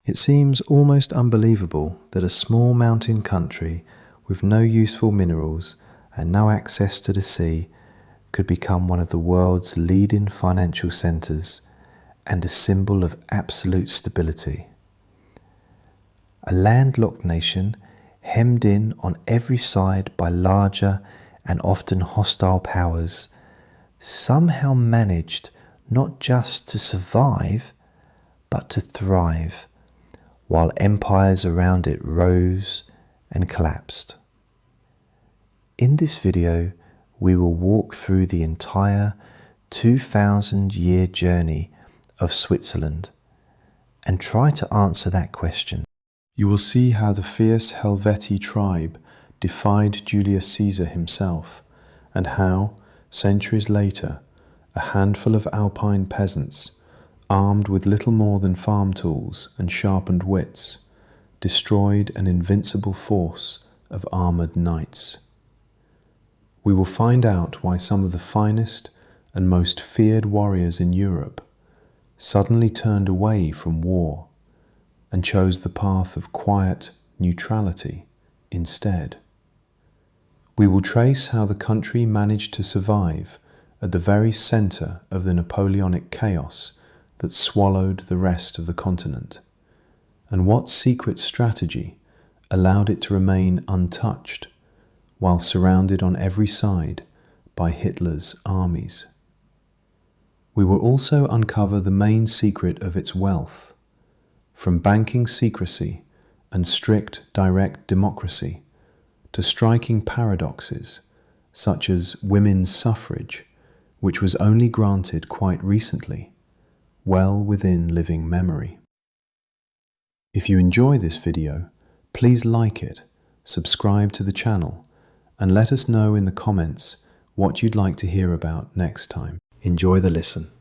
It seems almost unbelievable that a small mountain country with no useful minerals and no access to the sea could become one of the world's leading financial centres and a symbol of absolute stability. A landlocked nation hemmed in on every side by larger and often hostile powers somehow managed not just to survive but to thrive, while empires around it rose and collapsed. In this video, we will walk through the entire 2,000-year journey of Switzerland and try to answer that question. You will see how the fierce Helvetii tribe defied Julius Caesar himself, and how, centuries later, a handful of Alpine peasants, armed with little more than farm tools and sharpened wits, destroyed an invincible force of armoured knights. We will find out why some of the finest and most feared warriors in Europe suddenly turned away from war and chose the path of quiet neutrality instead. We will trace how the country managed to survive at the very centre of the Napoleonic chaos that swallowed the rest of the continent, and what secret strategy allowed it to remain untouched while surrounded on every side by Hitler's armies. We will also uncover the main secret of its wealth, from banking secrecy and strict direct democracy to striking paradoxes such as women's suffrage, which was only granted quite recently, well within living memory. If you enjoy this video, please like it, subscribe to the channel, and let us know in the comments what you'd like to hear about next time. Enjoy the listen.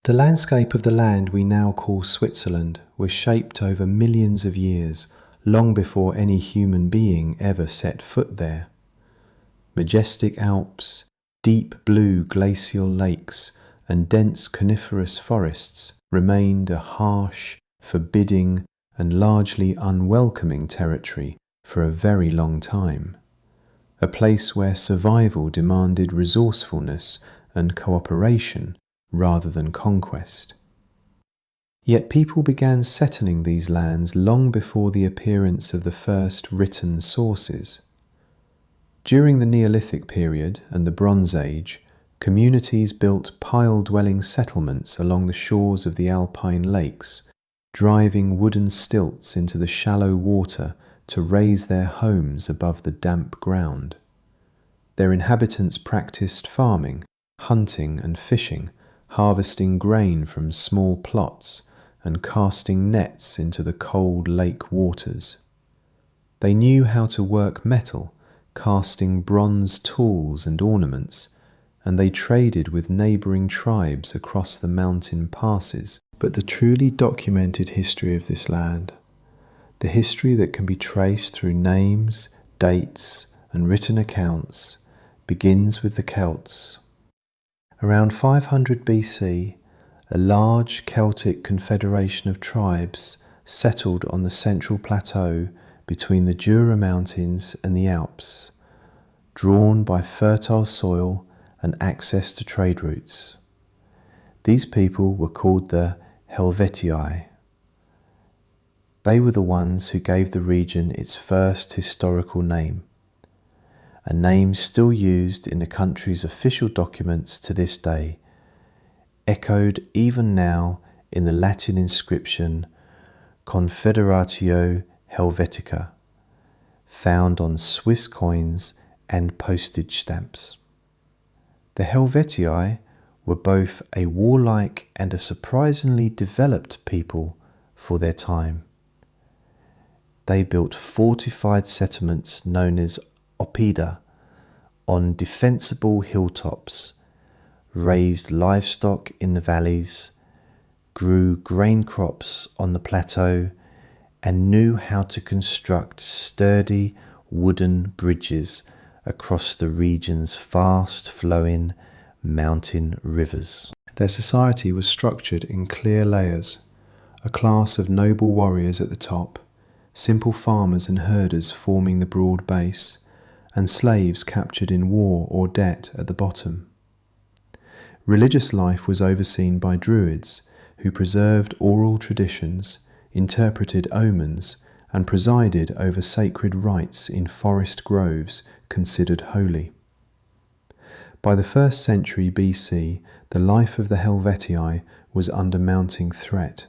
The landscape of the land we now call Switzerland was shaped over millions of years, long before any human being ever set foot there. Majestic Alps, deep blue glacial lakes, and dense coniferous forests remained a harsh, forbidding, and largely unwelcoming territory for a very long time. A place where survival demanded resourcefulness and cooperation rather than conquest. Yet people began settling these lands long before the appearance of the first written sources. During the Neolithic period and the Bronze Age, communities built pile-dwelling settlements along the shores of the Alpine lakes, driving wooden stilts into the shallow water to raise their homes above the damp ground. Their inhabitants practiced farming, hunting and fishing, harvesting grain from small plots and casting nets into the cold lake waters. They knew how to work metal, casting bronze tools and ornaments, and they traded with neighbouring tribes across the mountain passes. But the truly documented history of this land, the history that can be traced through names, dates, and written accounts, begins with the Celts. Around 500 BC, a large Celtic confederation of tribes settled on the central plateau between the Jura Mountains and the Alps, drawn by fertile soil and access to trade routes. These people were called the Helvetii. They were the ones who gave the region its first historical name, a name still used in the country's official documents to this day, echoed even now in the Latin inscription Confederatio Helvetica, found on Swiss coins and postage stamps. The Helvetii were both a warlike and a surprisingly developed people for their time. They built fortified settlements known as oppida on defensible hilltops, raised livestock in the valleys, grew grain crops on the plateau, and knew how to construct sturdy wooden bridges across the region's fast-flowing mountain rivers. Their society was structured in clear layers. a class of noble warriors at the top, simple farmers and herders forming the broad base, and slaves captured in war or debt at the bottom. Religious life was overseen by druids, who preserved oral traditions, interpreted omens, and presided over sacred rites in forest groves considered holy. By the 1st century BC, the life of the Helvetii was under mounting threat.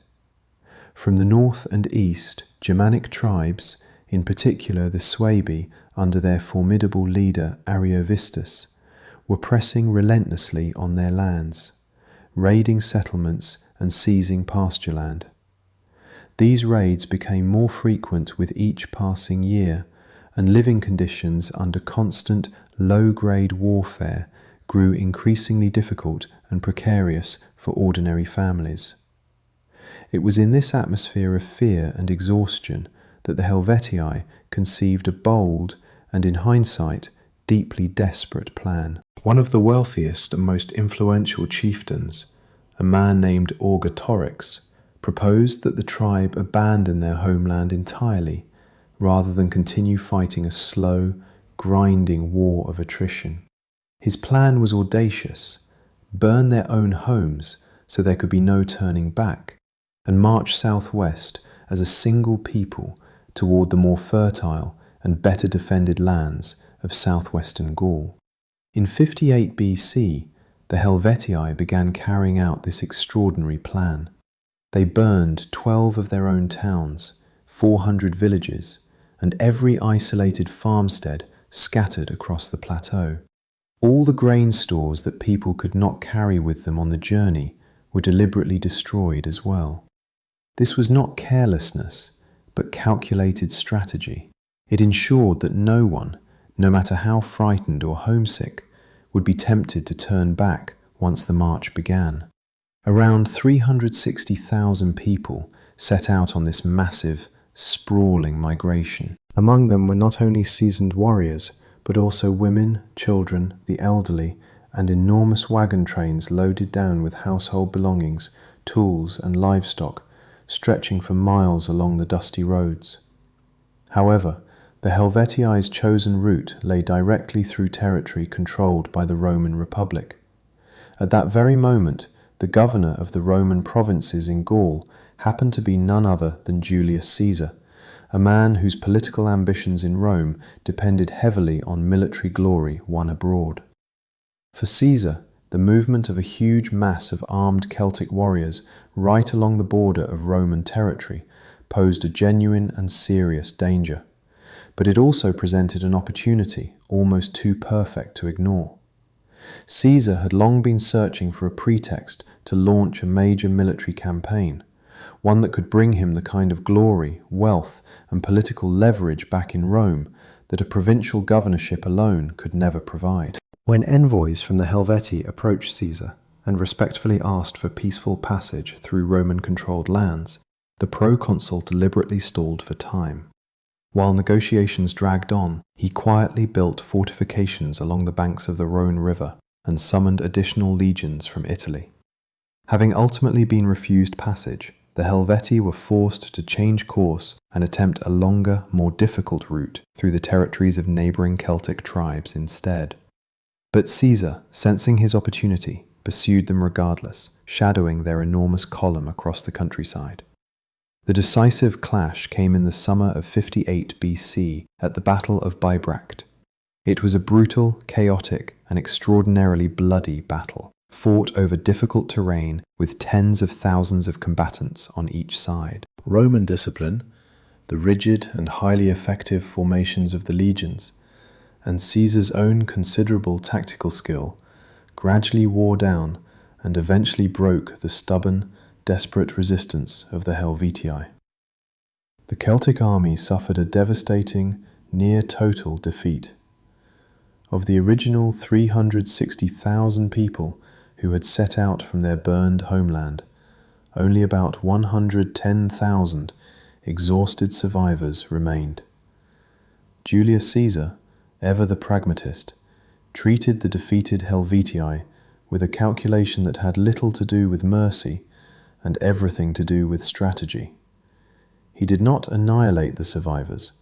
From the north and east, Germanic tribes, in particular the Suebi under their formidable leader Ariovistus, were pressing relentlessly on their lands, raiding settlements and seizing pasture land. These raids became more frequent with each passing year, and living conditions under constant low-grade warfare grew increasingly difficult and precarious for ordinary families. It was in this atmosphere of fear and exhaustion that the Helvetii conceived a bold and, in hindsight, deeply desperate plan. One of the wealthiest and most influential chieftains, a man named Orgetorix, proposed that the tribe abandon their homeland entirely, rather than continue fighting a slow, grinding war of attrition. His plan was audacious: burn their own homes so there could be no turning back, and march southwest as a single people toward the more fertile and better defended lands of southwestern Gaul. In 58 BC, the Helvetii began carrying out this extraordinary plan. They burned 12 of their own towns, 400 villages, and every isolated farmstead scattered across the plateau. All the grain stores that people could not carry with them on the journey were deliberately destroyed as well. This was not carelessness, but calculated strategy. It ensured that no one, no matter how frightened or homesick, would be tempted to turn back once the march began. Around 360,000 people set out on this massive, sprawling migration. Among them were not only seasoned warriors, but also women, children, the elderly, and enormous wagon trains loaded down with household belongings, tools, and livestock, stretching for miles along the dusty roads. However, the Helvetii's chosen route lay directly through territory controlled by the Roman Republic. At that very moment, the governor of the Roman provinces in Gaul happened to be none other than Julius Caesar, a man whose political ambitions in Rome depended heavily on military glory won abroad. For Caesar, the movement of a huge mass of armed Celtic warriors right along the border of Roman territory posed a genuine and serious danger, but it also presented an opportunity almost too perfect to ignore. Caesar had long been searching for a pretext to launch a major military campaign, one that could bring him the kind of glory, wealth, and political leverage back in Rome that a provincial governorship alone could never provide. When envoys from the Helvetii approached Caesar and respectfully asked for peaceful passage through Roman-controlled lands, the proconsul deliberately stalled for time. While negotiations dragged on, he quietly built fortifications along the banks of the Rhone River and summoned additional legions from Italy. Having ultimately been refused passage, the Helvetii were forced to change course and attempt a longer, more difficult route through the territories of neighbouring Celtic tribes instead. But Caesar, sensing his opportunity, pursued them regardless, shadowing their enormous column across the countryside. The decisive clash came in the summer of 58 BC at the Battle of Bibracte. It was a brutal, chaotic, and extraordinarily bloody battle, fought over difficult terrain with tens of thousands of combatants on each side. Roman discipline, the rigid and highly effective formations of the legions, and Caesar's own considerable tactical skill gradually wore down and eventually broke the stubborn, desperate resistance of the Helvetii. The Celtic army suffered a devastating, near-total defeat. Of the original 360,000 people who had set out from their burned homeland, only about 110,000 exhausted survivors remained. Julius Caesar, ever the pragmatist, treated the defeated Helvetii with a calculation that had little to do with mercy and everything to do with strategy. He did not annihilate the survivors,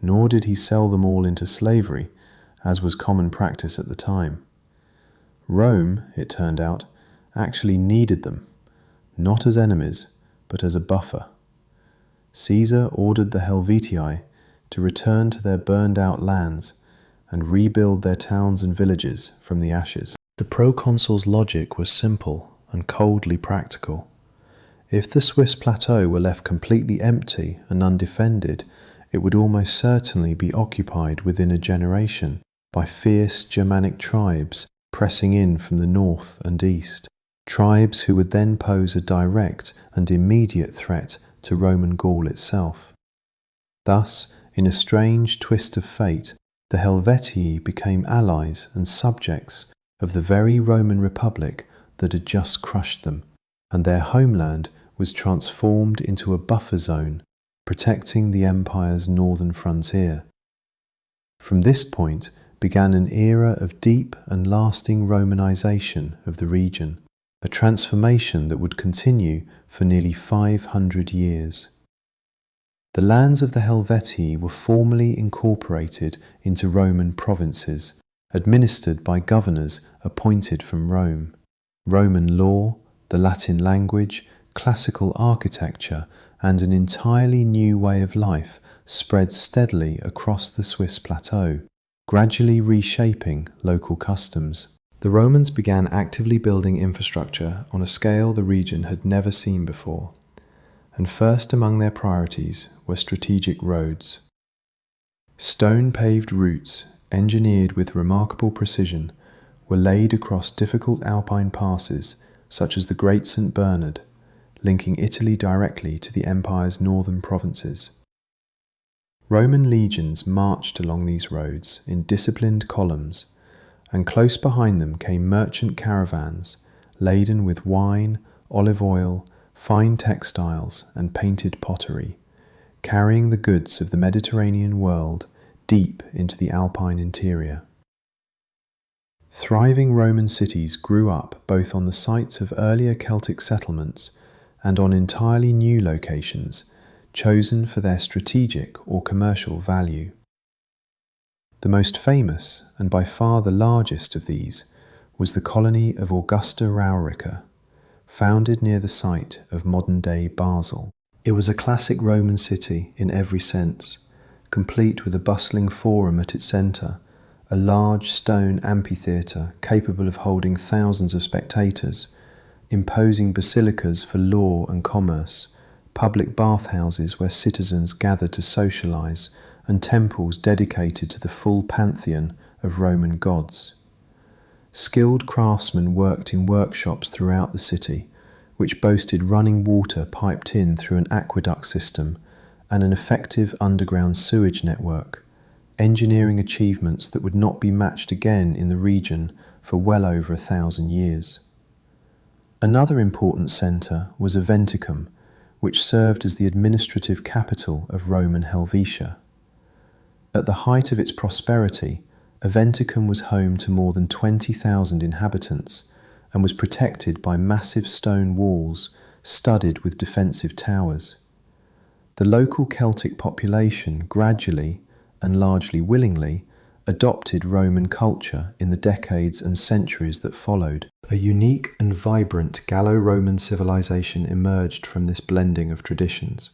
nor did he sell them all into slavery, as was common practice at the time. Rome, it turned out, actually needed them, not as enemies, but as a buffer. Caesar ordered the Helvetii to return to their burned-out lands and rebuild their towns and villages from the ashes. The proconsul's logic was simple and coldly practical. If the Swiss plateau were left completely empty and undefended, it would almost certainly be occupied within a generation by fierce Germanic tribes pressing in from the north and east, tribes who would then pose a direct and immediate threat to Roman Gaul itself. Thus, in a strange twist of fate, the Helvetii became allies and subjects of the very Roman Republic that had just crushed them, and their homeland was transformed into a buffer zone, protecting the empire's northern frontier. From this point began an era of deep and lasting Romanization of the region, a transformation that would continue for nearly 500 years. The lands of the Helvetii were formally incorporated into Roman provinces, administered by governors appointed from Rome. Roman law, the Latin language, classical architecture, and an entirely new way of life spread steadily across the Swiss plateau, gradually reshaping local customs. The Romans began actively building infrastructure on a scale the region had never seen before, and first among their priorities were strategic roads. Stone-paved routes, engineered with remarkable precision, were laid across difficult alpine passes such as the Great St. Bernard, linking Italy directly to the empire's northern provinces. Roman legions marched along these roads in disciplined columns, and close behind them came merchant caravans laden with wine, olive oil, fine textiles, and painted pottery, carrying the goods of the Mediterranean world deep into the Alpine interior. Thriving Roman cities grew up both on the sites of earlier Celtic settlements and on entirely new locations chosen for their strategic or commercial value. The most famous, and by far the largest of these, was the colony of Augusta Raurica, founded near the site of modern-day Basel. It was a classic Roman city in every sense, complete with a bustling forum at its centre, a large stone amphitheatre capable of holding thousands of spectators, imposing basilicas for law and commerce, public bathhouses where citizens gathered to socialise, and temples dedicated to the full pantheon of Roman gods. Skilled craftsmen worked in workshops throughout the city, which boasted running water piped in through an aqueduct system and an effective underground sewage network, engineering achievements that would not be matched again in the region for well over 1,000 years. Another important centre was Aventicum, which served as the administrative capital of Roman Helvetia. At the height of its prosperity, Aventicum was home to more than 20,000 inhabitants and was protected by massive stone walls studded with defensive towers. The local Celtic population gradually, and largely willingly, adopted Roman culture in the decades and centuries that followed. A unique and vibrant Gallo-Roman civilization emerged from this blending of traditions.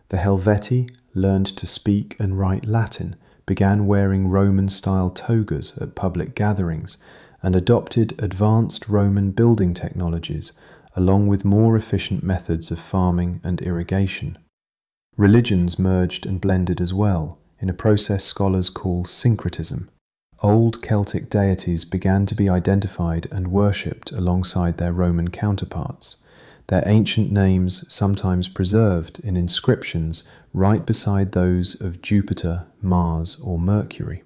The Helvetii learned to speak and write Latin, began wearing Roman-style togas at public gatherings, and adopted advanced Roman building technologies, along with more efficient methods of farming and irrigation. Religions merged and blended as well, in a process scholars call syncretism. Old Celtic deities began to be identified and worshipped alongside their Roman counterparts, their ancient names sometimes preserved in inscriptions right beside those of Jupiter, Mars, or Mercury.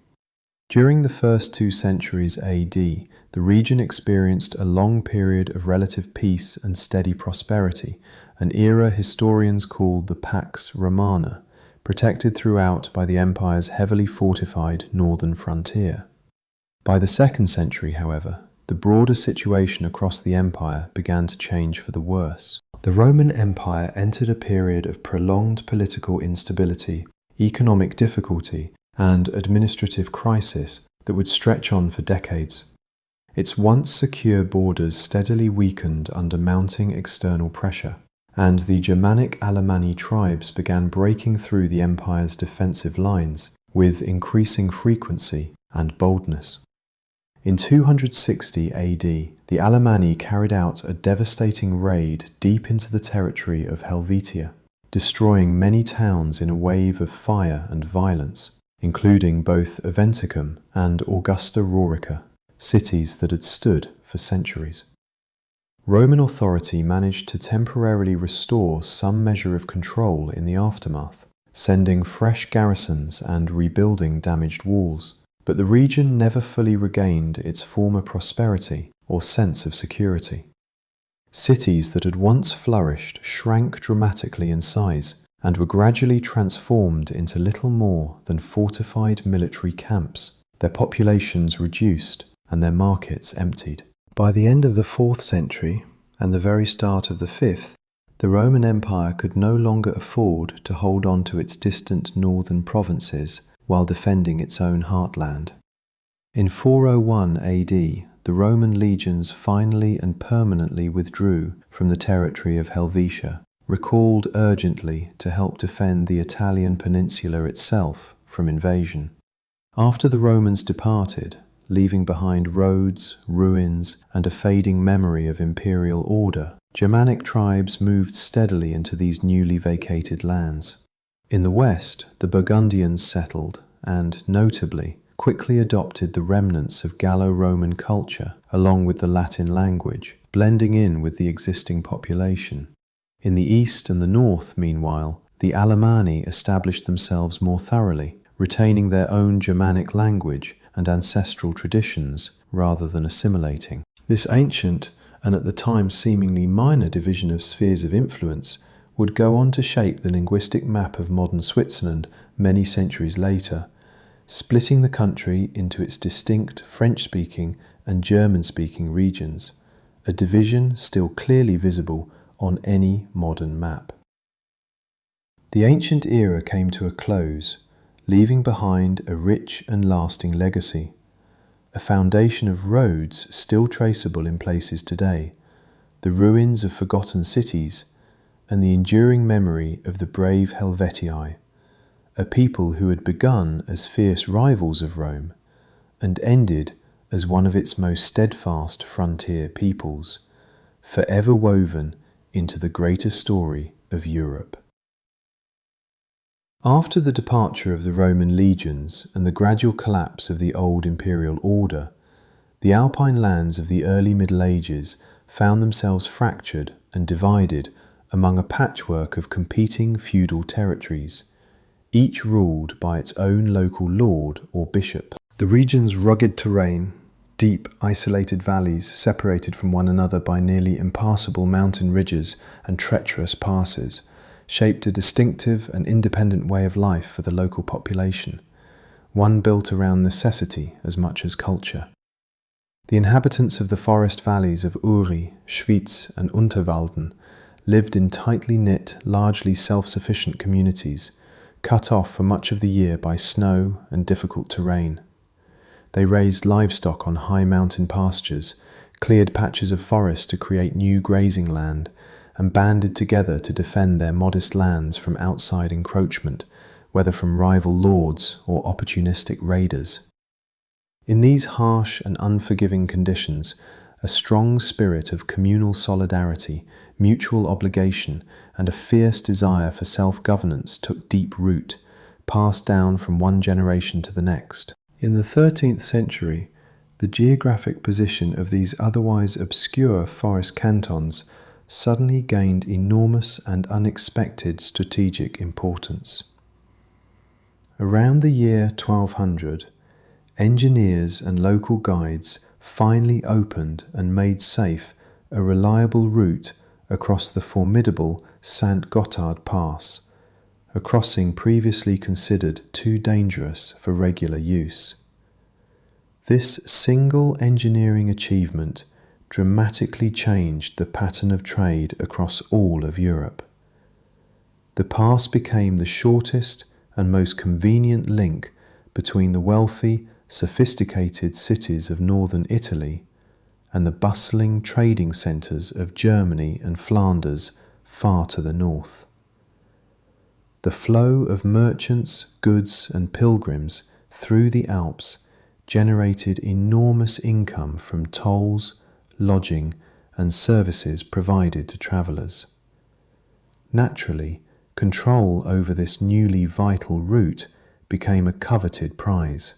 During the first 2 centuries AD, the region experienced a long period of relative peace and steady prosperity, an era historians call the Pax Romana, protected throughout by the empire's heavily fortified northern frontier. By the 2nd century, however, the broader situation across the empire began to change for the worse. The Roman Empire entered a period of prolonged political instability, economic difficulty, and administrative crisis that would stretch on for decades. Its once secure borders steadily weakened under mounting external pressure, and the Germanic Alemanni tribes began breaking through the empire's defensive lines with increasing frequency and boldness. In 260 AD, the Alemanni carried out a devastating raid deep into the territory of Helvetia, destroying many towns in a wave of fire and violence, including both Aventicum and Augusta Raurica, cities that had stood for centuries. Roman authority managed to temporarily restore some measure of control in the aftermath, sending fresh garrisons and rebuilding damaged walls, but the region never fully regained its former prosperity or sense of security. Cities that had once flourished shrank dramatically in size and were gradually transformed into little more than fortified military camps, their populations reduced and their markets emptied. By the end of the 4th century and the very start of the 5th, the Roman Empire could no longer afford to hold on to its distant northern provinces while defending its own heartland. In 401 AD, the Roman legions finally and permanently withdrew from the territory of Helvetia, recalled urgently to help defend the Italian peninsula itself from invasion. After the Romans departed, leaving behind roads, ruins, and a fading memory of imperial order, Germanic tribes moved steadily into these newly vacated lands. In the west, the Burgundians settled and, notably, quickly adopted the remnants of Gallo-Roman culture along with the Latin language, blending in with the existing population. In the east and the north, meanwhile, the Alemanni established themselves more thoroughly, retaining their own Germanic language and ancestral traditions rather than assimilating. This ancient and at the time seemingly minor division of spheres of influence would go on to shape the linguistic map of modern Switzerland many centuries later, splitting the country into its distinct French-speaking and German-speaking regions, a division still clearly visible on any modern map. The ancient era came to a close, leaving behind a rich and lasting legacy, a foundation of roads still traceable in places today, the ruins of forgotten cities, and the enduring memory of the brave Helvetii, a people who had begun as fierce rivals of Rome and ended as one of its most steadfast frontier peoples, forever woven into the greater story of Europe. After the departure of the Roman legions and the gradual collapse of the old imperial order, the Alpine lands of the early Middle Ages found themselves fractured and divided among a patchwork of competing feudal territories, each ruled by its own local lord or bishop. The region's rugged terrain, deep isolated valleys separated from one another by nearly impassable mountain ridges and treacherous passes, shaped a distinctive and independent way of life for the local population, one built around necessity as much as culture. The inhabitants of the forest valleys of Uri, Schwyz and Unterwalden lived in tightly knit, largely self-sufficient communities, cut off for much of the year by snow and difficult terrain. They raised livestock on high mountain pastures, cleared patches of forest to create new grazing land, and banded together to defend their modest lands from outside encroachment, whether from rival lords or opportunistic raiders. In these harsh and unforgiving conditions, a strong spirit of communal solidarity, mutual obligation, and a fierce desire for self-governance took deep root, passed down from one generation to the next. In the 13th century, the geographic position of these otherwise obscure forest cantons suddenly gained enormous and unexpected strategic importance. Around the year 1200, engineers and local guides finally opened and made safe a reliable route across the formidable St. Gothard Pass, a crossing previously considered too dangerous for regular use. This single engineering achievement dramatically changed the pattern of trade across all of Europe. The pass became the shortest and most convenient link between the wealthy, sophisticated cities of northern Italy and the bustling trading centres of Germany and Flanders far to the north. The flow of merchants, goods and pilgrims through the Alps generated enormous income from tolls, lodging and services provided to travellers. Naturally, control over this newly vital route became a coveted prize,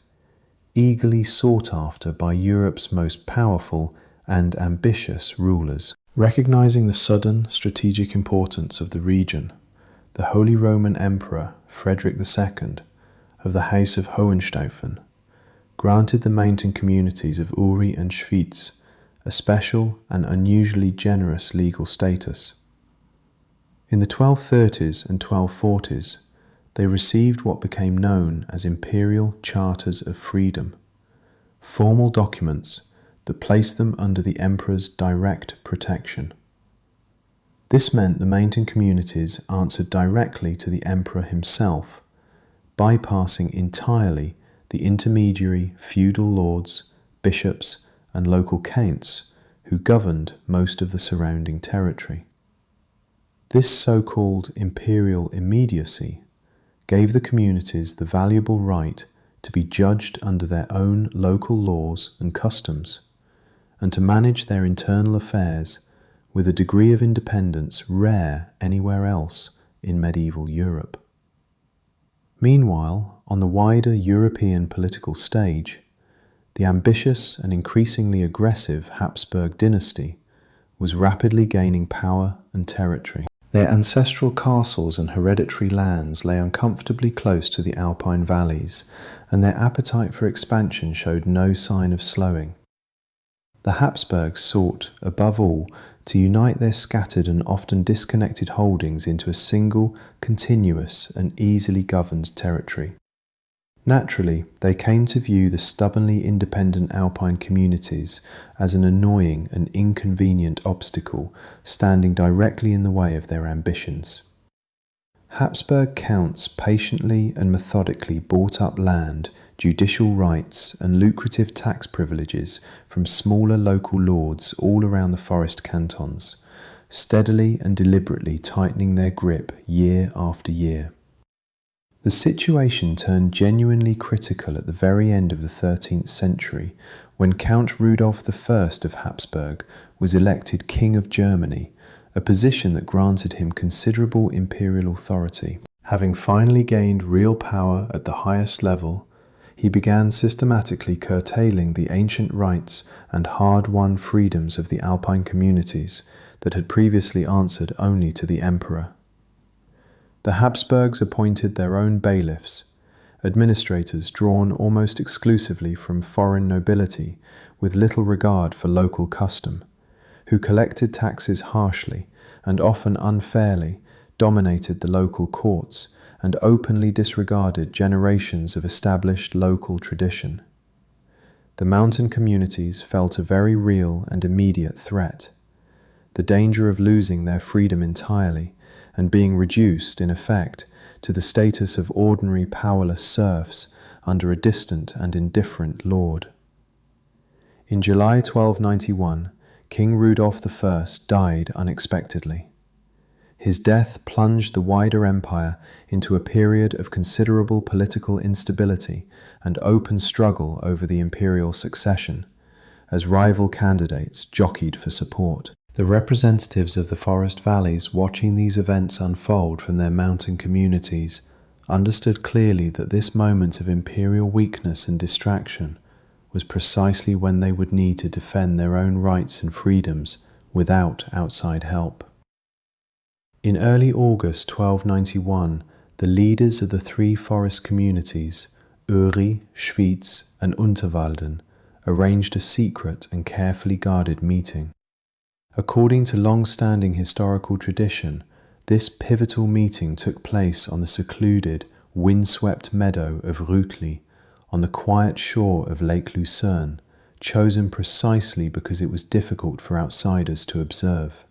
eagerly sought after by Europe's most powerful and ambitious rulers. Recognizing the sudden strategic importance of the region, the Holy Roman Emperor Frederick II of the House of Hohenstaufen granted the mountain communities of Uri and Schwyz a special and unusually generous legal status. In the 1230s and 1240s, they received what became known as Imperial Charters of Freedom, formal documents that placed them under the Emperor's direct protection. This meant the mountain communities answered directly to the Emperor himself, bypassing entirely the intermediary feudal lords, bishops, and local counts who governed most of the surrounding territory. This so-called imperial immediacy gave the communities the valuable right to be judged under their own local laws and customs, and to manage their internal affairs with a degree of independence rare anywhere else in medieval Europe. Meanwhile, on the wider European political stage, the ambitious and increasingly aggressive Habsburg dynasty was rapidly gaining power and territory. Their ancestral castles and hereditary lands lay uncomfortably close to the Alpine valleys, and their appetite for expansion showed no sign of slowing. The Habsburgs sought, above all, to unite their scattered and often disconnected holdings into a single, continuous and easily governed territory. Naturally, they came to view the stubbornly independent Alpine communities as an annoying and inconvenient obstacle standing directly in the way of their ambitions. Habsburg counts patiently and methodically bought up land, judicial rights, and lucrative tax privileges from smaller local lords all around the forest cantons, steadily and deliberately tightening their grip year after year. The situation turned genuinely critical at the very end of the 13th century, when Count Rudolf I of Habsburg was elected King of Germany, a position that granted him considerable imperial authority. Having finally gained real power at the highest level, he began systematically curtailing the ancient rights and hard-won freedoms of the Alpine communities that had previously answered only to the emperor. The Habsburgs appointed their own bailiffs, administrators drawn almost exclusively from foreign nobility with little regard for local custom, who collected taxes harshly and often unfairly, dominated the local courts, and openly disregarded generations of established local tradition. The mountain communities felt a very real and immediate threat, the danger of losing their freedom entirely and being reduced, in effect, to the status of ordinary powerless serfs under a distant and indifferent lord. In July 1291, King Rudolf I died unexpectedly. His death plunged the wider empire into a period of considerable political instability and open struggle over the imperial succession, as rival candidates jockeyed for support. The representatives of the forest valleys watching these events unfold from their mountain communities understood clearly that this moment of imperial weakness and distraction was precisely when they would need to defend their own rights and freedoms without outside help. In early August 1291, the leaders of the three forest communities, Uri, Schwyz, and Unterwalden, arranged a secret and carefully guarded meeting. According to long-standing historical tradition, this pivotal meeting took place on the secluded, windswept meadow of Rütli, on the quiet shore of Lake Lucerne, chosen precisely because it was difficult for outsiders to observe.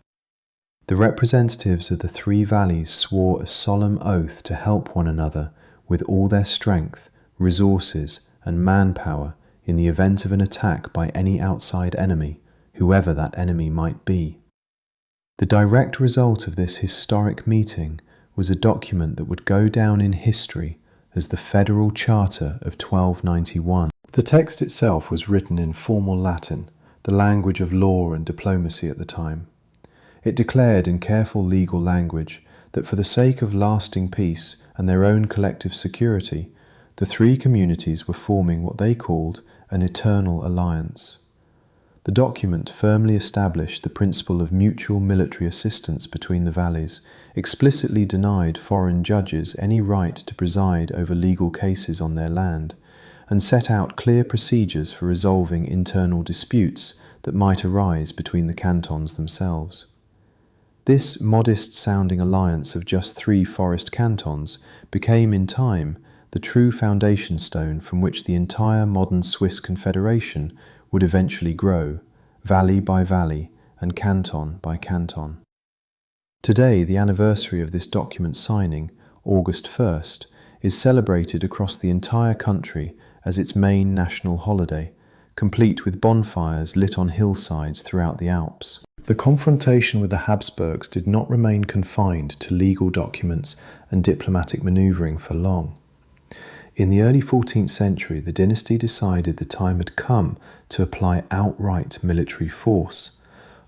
The representatives of the three valleys swore a solemn oath to help one another with all their strength, resources, and manpower in the event of an attack by any outside enemy, whoever that enemy might be. The direct result of this historic meeting was a document that would go down in history as the Federal Charter of 1291. The text itself was written in formal Latin, the language of law and diplomacy at the time. It declared in careful legal language that for the sake of lasting peace and their own collective security, the three communities were forming what they called an eternal alliance. The document firmly established the principle of mutual military assistance between the valleys, explicitly denied foreign judges any right to preside over legal cases on their land, and set out clear procedures for resolving internal disputes that might arise between the cantons themselves. This modest-sounding alliance of just 3 forest cantons became in time the true foundation stone from which the entire modern Swiss Confederation would eventually grow, valley by valley and canton by canton. Today, the anniversary of this document signing, August 1st, is celebrated across the entire country as its main national holiday, complete with bonfires lit on hillsides throughout the Alps. The confrontation with the Habsburgs did not remain confined to legal documents and diplomatic manoeuvring for long. In the early 14th century, the dynasty decided the time had come to apply outright military force,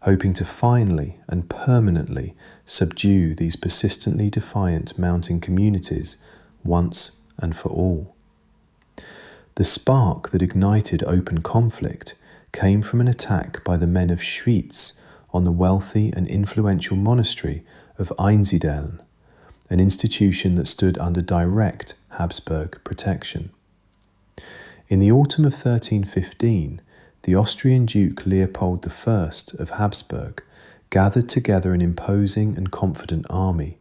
hoping to finally and permanently subdue these persistently defiant mountain communities once and for all. The spark that ignited open conflict came from an attack by the men of Schwyz on the wealthy and influential monastery of Einsiedeln, an institution that stood under direct Habsburg protection. In the autumn of 1315, the Austrian Duke Leopold I of Habsburg gathered together an imposing and confident army,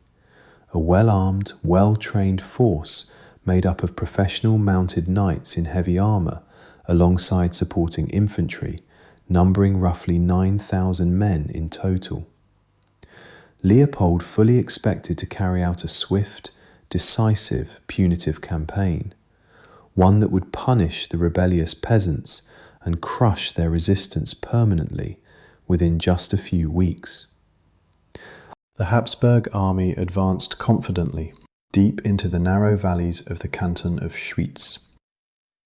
a well-armed, well-trained force made up of professional mounted knights in heavy armour alongside supporting infantry, numbering roughly 9,000 men in total. Leopold fully expected to carry out a swift, decisive, punitive campaign, one that would punish the rebellious peasants and crush their resistance permanently within just a few weeks. The Habsburg army advanced confidently, deep into the narrow valleys of the canton of Schwyz.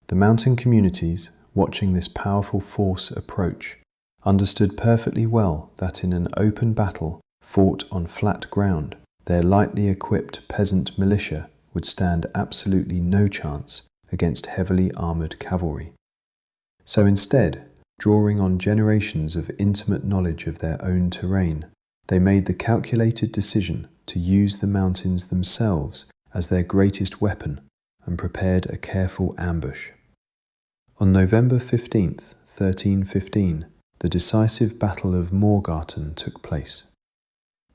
The mountain communities, watching this powerful force approach, understood perfectly well that in an open battle fought on flat ground, their lightly equipped peasant militia would stand absolutely no chance against heavily armoured cavalry. So instead, drawing on generations of intimate knowledge of their own terrain, they made the calculated decision to use the mountains themselves as their greatest weapon and prepared a careful ambush. On November 15th, 1315, the decisive Battle of Morgarten took place.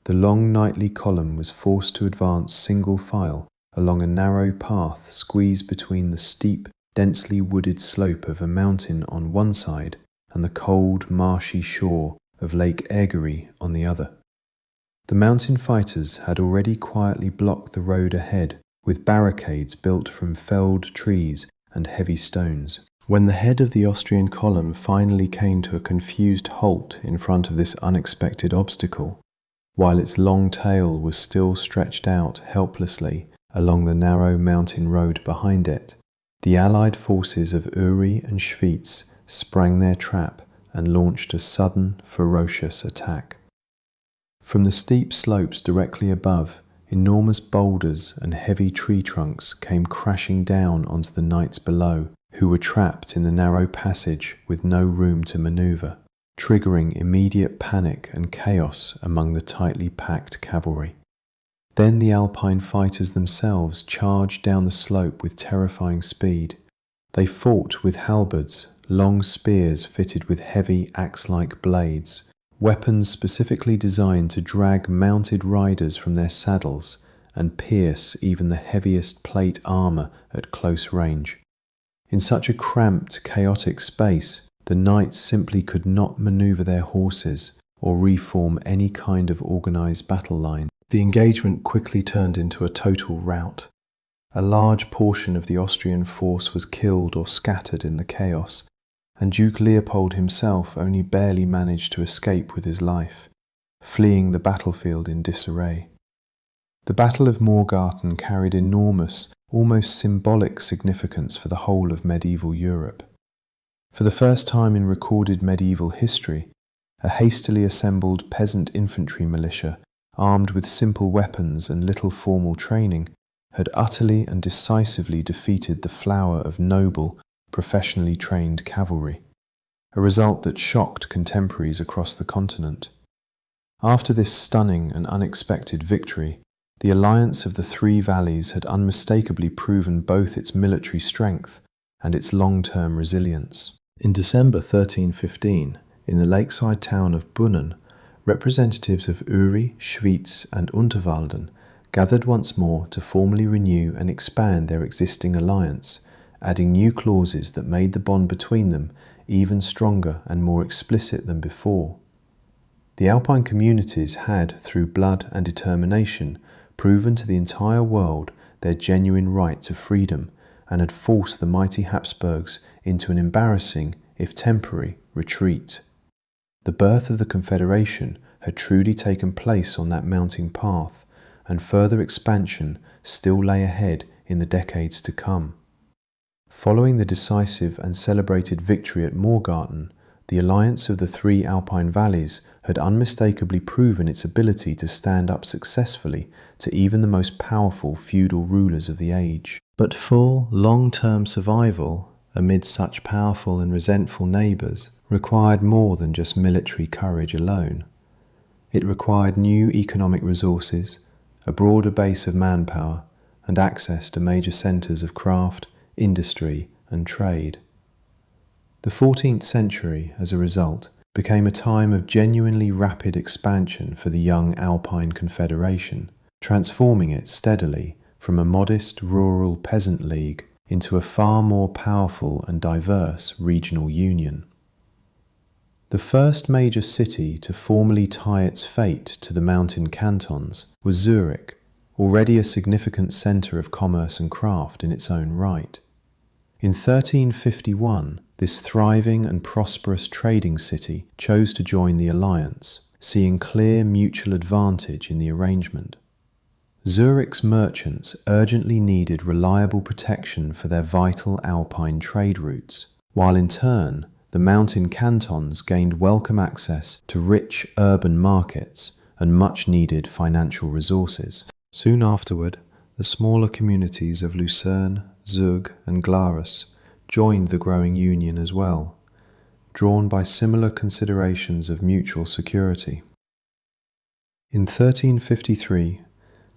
The long nightly column was forced to advance single file along a narrow path squeezed between the steep, densely wooded slope of a mountain on one side and the cold, marshy shore of Lake Egerie on the other. The mountain fighters had already quietly blocked the road ahead with barricades built from felled trees and heavy stones. When the head of the Austrian column finally came to a confused halt in front of this unexpected obstacle, while its long tail was still stretched out helplessly along the narrow mountain road behind it, the Allied forces of Uri and Schwyz sprang their trap and launched a sudden, ferocious attack. From the steep slopes directly above, enormous boulders and heavy tree trunks came crashing down onto the knights below, who were trapped in the narrow passage with no room to maneuver, triggering immediate panic and chaos among the tightly packed cavalry. Then the Alpine fighters themselves charged down the slope with terrifying speed. They fought with halberds, long spears fitted with heavy axe-like blades, weapons specifically designed to drag mounted riders from their saddles and pierce even the heaviest plate armour at close range. In such a cramped, chaotic space, the knights simply could not maneuver their horses or reform any kind of organized battle line. The engagement quickly turned into a total rout. A large portion of the Austrian force was killed or scattered in the chaos, and Duke Leopold himself only barely managed to escape with his life, fleeing the battlefield in disarray. The Battle of Morgarten carried enormous, almost symbolic significance for the whole of medieval Europe. For the first time in recorded medieval history, a hastily assembled peasant infantry militia, armed with simple weapons and little formal training, had utterly and decisively defeated the flower of noble, professionally trained cavalry, a result that shocked contemporaries across the continent. After this stunning and unexpected victory, the alliance of the three valleys had unmistakably proven both its military strength and its long-term resilience. In December 1315, in the lakeside town of Bunnen, representatives of Uri, Schwyz and Unterwalden gathered once more to formally renew and expand their existing alliance, adding new clauses that made the bond between them even stronger and more explicit than before. The Alpine communities had, through blood and determination, proven to the entire world their genuine right to freedom and had forced the mighty Habsburgs into an embarrassing, if temporary, retreat. The birth of the Confederation had truly taken place on that mounting path, and further expansion still lay ahead in the decades to come. Following the decisive and celebrated victory at Morgarten, the alliance of the three Alpine valleys had unmistakably proven its ability to stand up successfully to even the most powerful feudal rulers of the age. But full, long-term survival amid such powerful and resentful neighbours required more than just military courage alone. It required new economic resources, a broader base of manpower, and access to major centres of craft, industry and trade. The 14th century, as a result, became a time of genuinely rapid expansion for the young Alpine Confederation, transforming it steadily from a modest rural peasant league into a far more powerful and diverse regional union. The first major city to formally tie its fate to the mountain cantons was Zurich, already a significant centre of commerce and craft in its own right. In 1351, this thriving and prosperous trading city chose to join the alliance, seeing clear mutual advantage in the arrangement. Zurich's merchants urgently needed reliable protection for their vital Alpine trade routes, while in turn the mountain cantons gained welcome access to rich urban markets and much-needed financial resources. Soon afterward, the smaller communities of Lucerne, Zug and Glarus joined the growing union as well, drawn by similar considerations of mutual security. In 1353,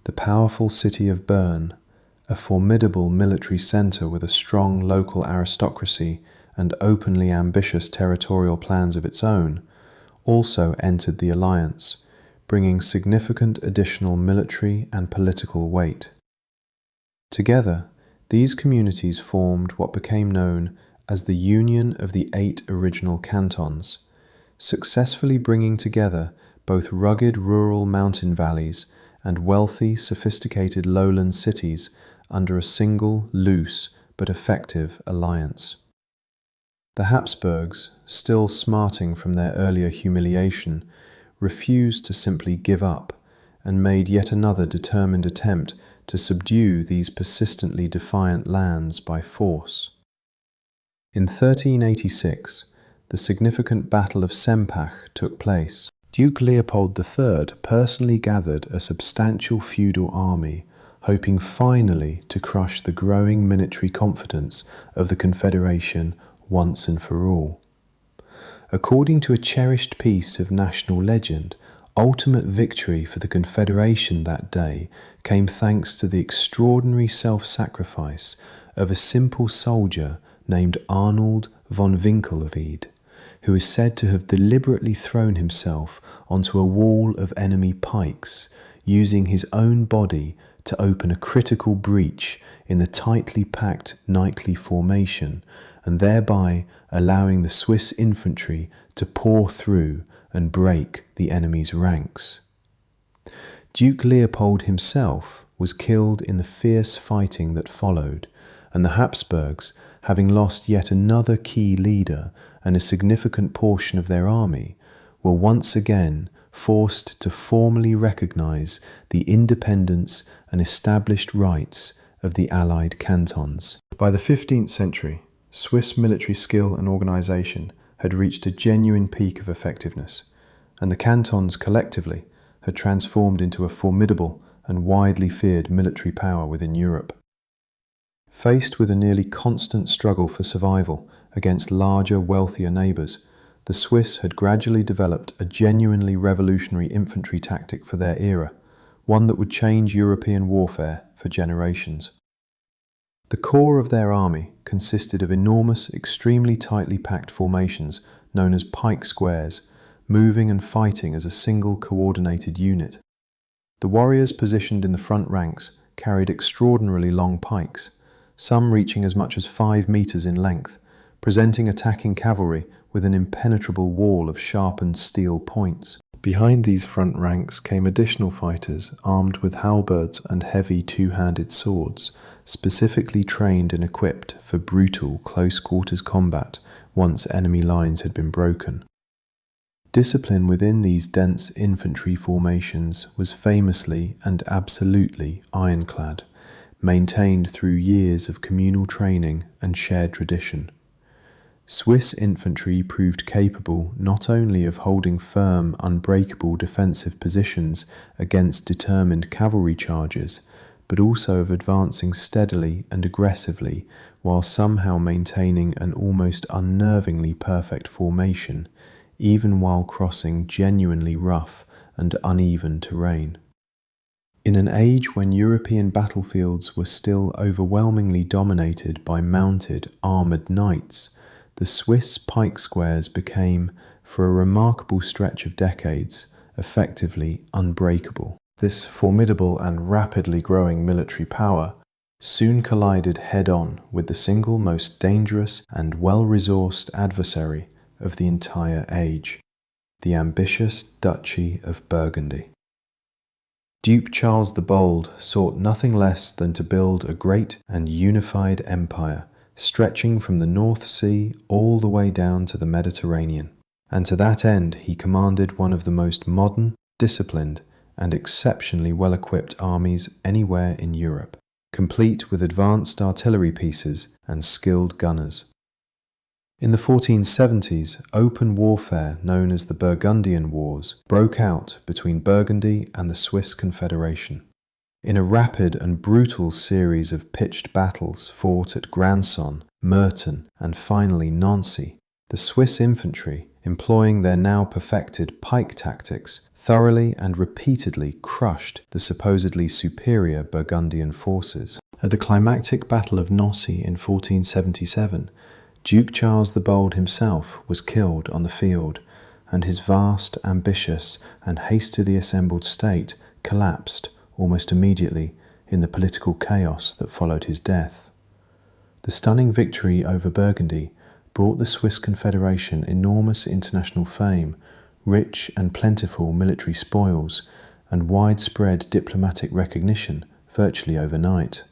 the powerful city of Bern, a formidable military centre with a strong local aristocracy and openly ambitious territorial plans of its own, also entered the alliance, bringing significant additional military and political weight. Together, these communities formed what became known as the Union of the 8 original cantons, successfully bringing together both rugged rural mountain valleys and wealthy, sophisticated lowland cities under a single, loose but effective alliance. The Habsburgs, still smarting from their earlier humiliation, refused to simply give up and made yet another determined attempt to subdue these persistently defiant lands by force. In 1386, the significant Battle of Sempach took place. Duke Leopold III personally gathered a substantial feudal army, hoping finally to crush the growing military confidence of the Confederation once and for all. According to a cherished piece of national legend, ultimate victory for the Confederation that day came thanks to the extraordinary self-sacrifice of a simple soldier named Arnold von Winkelried, who is said to have deliberately thrown himself onto a wall of enemy pikes, using his own body to open a critical breach in the tightly packed nightly formation, and thereby allowing the Swiss infantry to pour through and break the enemy's ranks. Duke Leopold himself was killed in the fierce fighting that followed, and the Habsburgs, having lost yet another key leader and a significant portion of their army, were once again forced to formally recognize the independence and established rights of the Allied cantons. By the 15th century, Swiss military skill and organization had reached a genuine peak of effectiveness, and the cantons collectively had transformed into a formidable and widely feared military power within Europe. Faced with a nearly constant struggle for survival against larger, wealthier neighbours, the Swiss had gradually developed a genuinely revolutionary infantry tactic for their era, one that would change European warfare for generations. The core of their army consisted of enormous, extremely tightly packed formations known as pike squares, moving and fighting as a single coordinated unit. The warriors positioned in the front ranks carried extraordinarily long pikes, some reaching as much as 5 meters in length, presenting attacking cavalry with an impenetrable wall of sharpened steel points. Behind these front ranks came additional fighters armed with halberds and heavy two-handed swords, specifically trained and equipped for brutal close-quarters combat once enemy lines had been broken. Discipline within these dense infantry formations was famously and absolutely ironclad, maintained through years of communal training and shared tradition. Swiss infantry proved capable not only of holding firm, unbreakable defensive positions against determined cavalry charges, but also of advancing steadily and aggressively while somehow maintaining an almost unnervingly perfect formation, even while crossing genuinely rough and uneven terrain. In an age when European battlefields were still overwhelmingly dominated by mounted, armoured knights, the Swiss pike squares became, for a remarkable stretch of decades, effectively unbreakable. This formidable and rapidly growing military power soon collided head-on with the single most dangerous and well-resourced adversary of the entire age, the ambitious Duchy of Burgundy. Duke Charles the Bold sought nothing less than to build a great and unified empire, stretching from the North Sea all the way down to the Mediterranean, and to that end he commanded one of the most modern, disciplined, and exceptionally well-equipped armies anywhere in Europe, complete with advanced artillery pieces and skilled gunners. In the 1470s, open warfare known as the Burgundian Wars broke out between Burgundy and the Swiss Confederation. In a rapid and brutal series of pitched battles fought at Granson, Merton, and finally Nancy, the Swiss infantry, employing their now perfected pike tactics, thoroughly and repeatedly crushed the supposedly superior Burgundian forces. At the climactic Battle of Nancy in 1477, Duke Charles the Bold himself was killed on the field, and his vast, ambitious, and hastily assembled state collapsed almost immediately in the political chaos that followed his death. The stunning victory over Burgundy brought the Swiss Confederation enormous international fame, rich and plentiful military spoils, and widespread diplomatic recognition virtually overnight.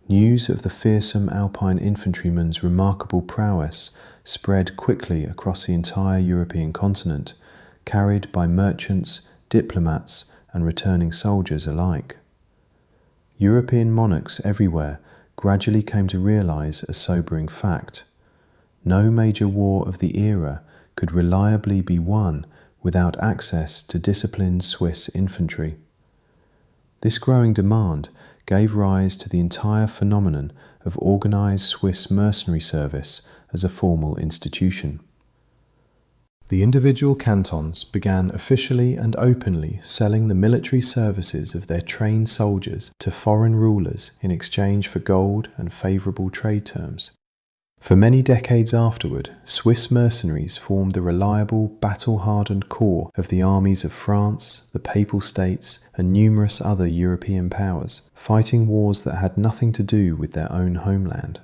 News of the fearsome Alpine infantryman's remarkable prowess spread quickly across the entire European continent, carried by merchants, diplomats, and returning soldiers alike. European monarchs everywhere gradually came to realize a sobering fact. No major war of the era could reliably be won without access to disciplined Swiss infantry. This growing demand gave rise to the entire phenomenon of organized Swiss mercenary service as a formal institution. The individual cantons began officially and openly selling the military services of their trained soldiers to foreign rulers in exchange for gold and favorable trade terms. For many decades afterward, Swiss mercenaries formed the reliable, battle-hardened core of the armies of France, the Papal States, and numerous other European powers, fighting wars that had nothing to do with their own homeland.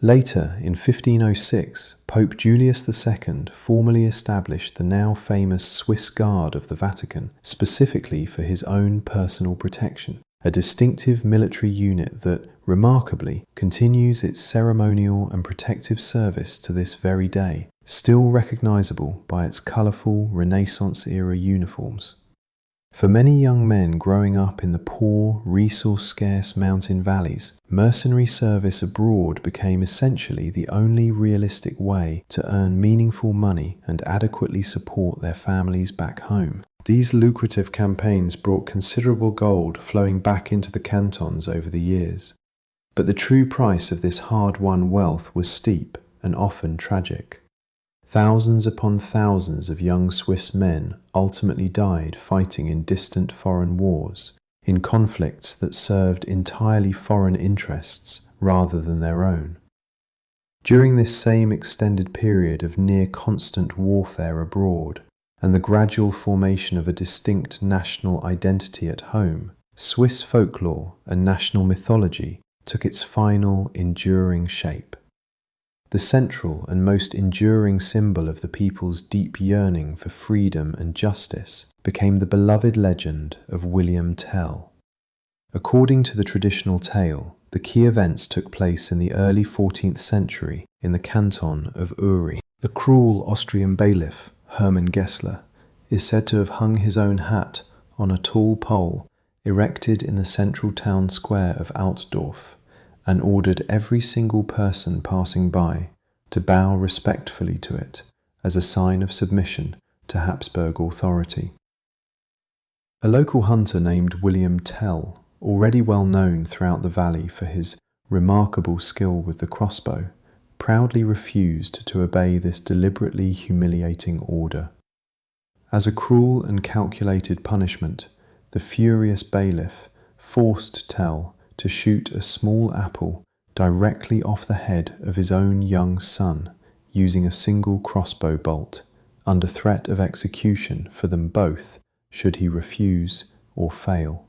Later, in 1506, Pope Julius II formally established the now famous Swiss Guard of the Vatican, specifically for his own personal protection, a distinctive military unit that, remarkably, continues its ceremonial and protective service to this very day, still recognizable by its colourful Renaissance-era uniforms. For many young men growing up in the poor, resource-scarce mountain valleys, mercenary service abroad became essentially the only realistic way to earn meaningful money and adequately support their families back home. These lucrative campaigns brought considerable gold flowing back into the cantons over the years. But the true price of this hard-won wealth was steep and often tragic. Thousands upon thousands of young Swiss men ultimately died fighting in distant foreign wars, in conflicts that served entirely foreign interests rather than their own. During this same extended period of near-constant warfare abroad, and the gradual formation of a distinct national identity at home, Swiss folklore and national mythology took its final, enduring shape. The central and most enduring symbol of the people's deep yearning for freedom and justice became the beloved legend of William Tell. According to the traditional tale, the key events took place in the early 14th century in the canton of Uri. The cruel Austrian bailiff, Hermann Gessler, is said to have hung his own hat on a tall pole erected in the central town square of Altdorf, and ordered every single person passing by to bow respectfully to it as a sign of submission to Habsburg authority. A local hunter named William Tell, already well known throughout the valley for his remarkable skill with the crossbow, proudly refused to obey this deliberately humiliating order. As a cruel and calculated punishment, the furious bailiff forced Tell to shoot a small apple directly off the head of his own young son using a single crossbow bolt, under threat of execution for them both should he refuse or fail.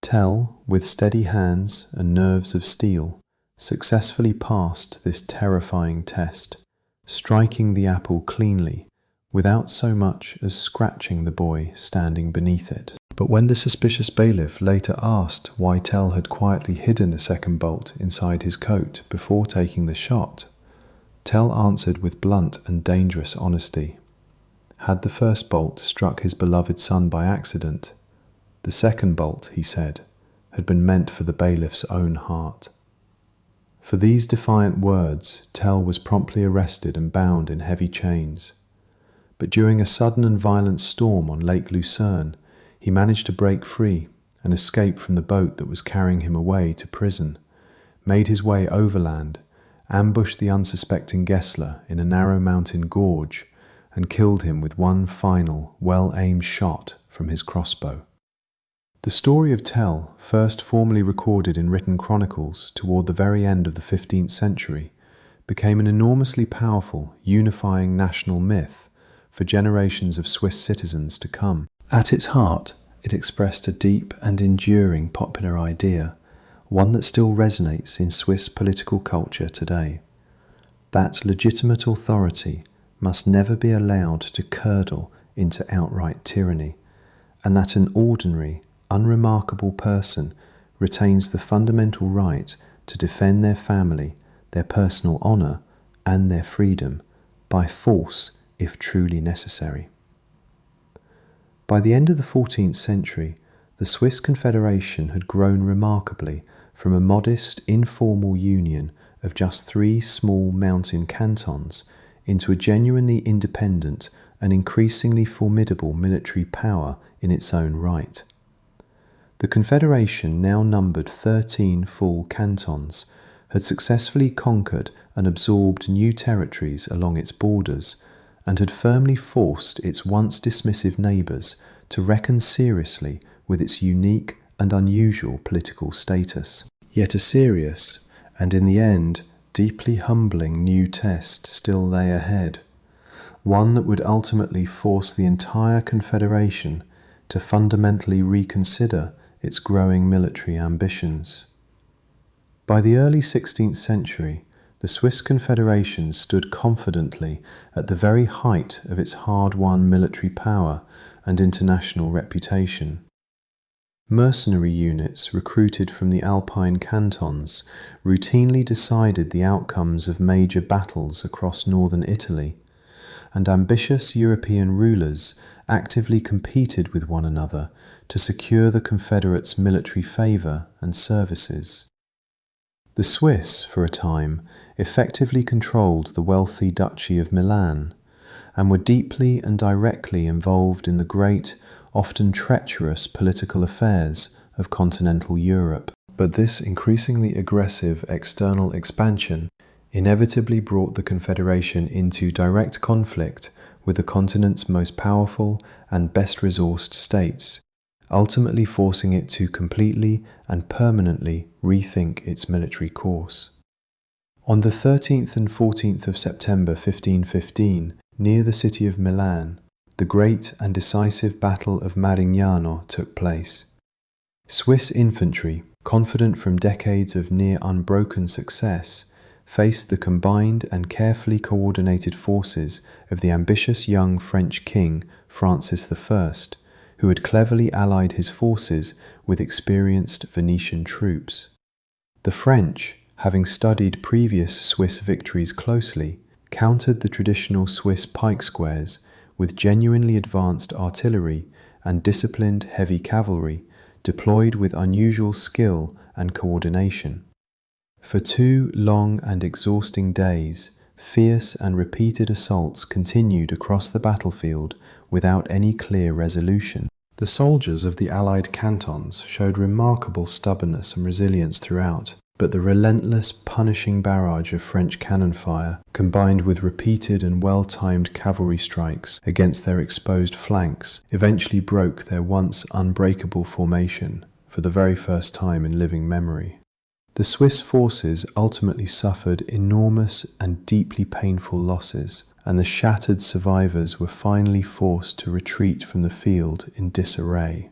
Tell, with steady hands and nerves of steel, successfully passed this terrifying test, striking the apple cleanly without so much as scratching the boy standing beneath it. But when the suspicious bailiff later asked why Tell had quietly hidden a second bolt inside his coat before taking the shot, Tell answered with blunt and dangerous honesty. Had the first bolt struck his beloved son by accident, the second bolt, he said, had been meant for the bailiff's own heart. For these defiant words, Tell was promptly arrested and bound in heavy chains. But during a sudden and violent storm on Lake Lucerne, he managed to break free and escape from the boat that was carrying him away to prison, made his way overland, ambushed the unsuspecting Gessler in a narrow mountain gorge, and killed him with one final, well-aimed shot from his crossbow. The story of Tell, first formally recorded in written chronicles toward the very end of the 15th century, became an enormously powerful, unifying national myth for generations of Swiss citizens to come. At its heart, it expressed a deep and enduring popular idea, one that still resonates in Swiss political culture today, that legitimate authority must never be allowed to curdle into outright tyranny, and that an ordinary, unremarkable person retains the fundamental right to defend their family, their personal honour, and their freedom by force if truly necessary. By the end of the 14th century, the Swiss Confederation had grown remarkably from a modest, informal union of just 3 small mountain cantons into a genuinely independent and increasingly formidable military power in its own right. The Confederation now numbered 13 full cantons, had successfully conquered and absorbed new territories along its borders, and had firmly forced its once dismissive neighbours to reckon seriously with its unique and unusual political status. Yet a serious, and in the end, deeply humbling new test still lay ahead, one that would ultimately force the entire Confederation to fundamentally reconsider its growing military ambitions. By the early 16th century, the Swiss Confederation stood confidently at the very height of its hard-won military power and international reputation. Mercenary units recruited from the Alpine cantons routinely decided the outcomes of major battles across northern Italy, and ambitious European rulers actively competed with one another to secure the Confederates' military favour and services. The Swiss, for a time, effectively controlled the wealthy Duchy of Milan, and were deeply and directly involved in the great, often treacherous political affairs of continental Europe. But this increasingly aggressive external expansion inevitably brought the Confederation into direct conflict with the continent's most powerful and best-resourced states, ultimately forcing it to completely and permanently rethink its military course. On the 13th and 14th of September 1515, near the city of Milan, the great and decisive Battle of Marignano took place. Swiss infantry, confident from decades of near unbroken success, faced the combined and carefully coordinated forces of the ambitious young French king Francis I, who had cleverly allied his forces with experienced Venetian troops. The French, having studied previous Swiss victories closely, countered the traditional Swiss pike squares with genuinely advanced artillery and disciplined heavy cavalry deployed with unusual skill and coordination. For 2 long and exhausting days, fierce and repeated assaults continued across the battlefield without any clear resolution. The soldiers of the Allied cantons showed remarkable stubbornness and resilience throughout, but the relentless, punishing barrage of French cannon fire, combined with repeated and well-timed cavalry strikes against their exposed flanks, eventually broke their once unbreakable formation for the very first time in living memory. The Swiss forces ultimately suffered enormous and deeply painful losses, and the shattered survivors were finally forced to retreat from the field in disarray.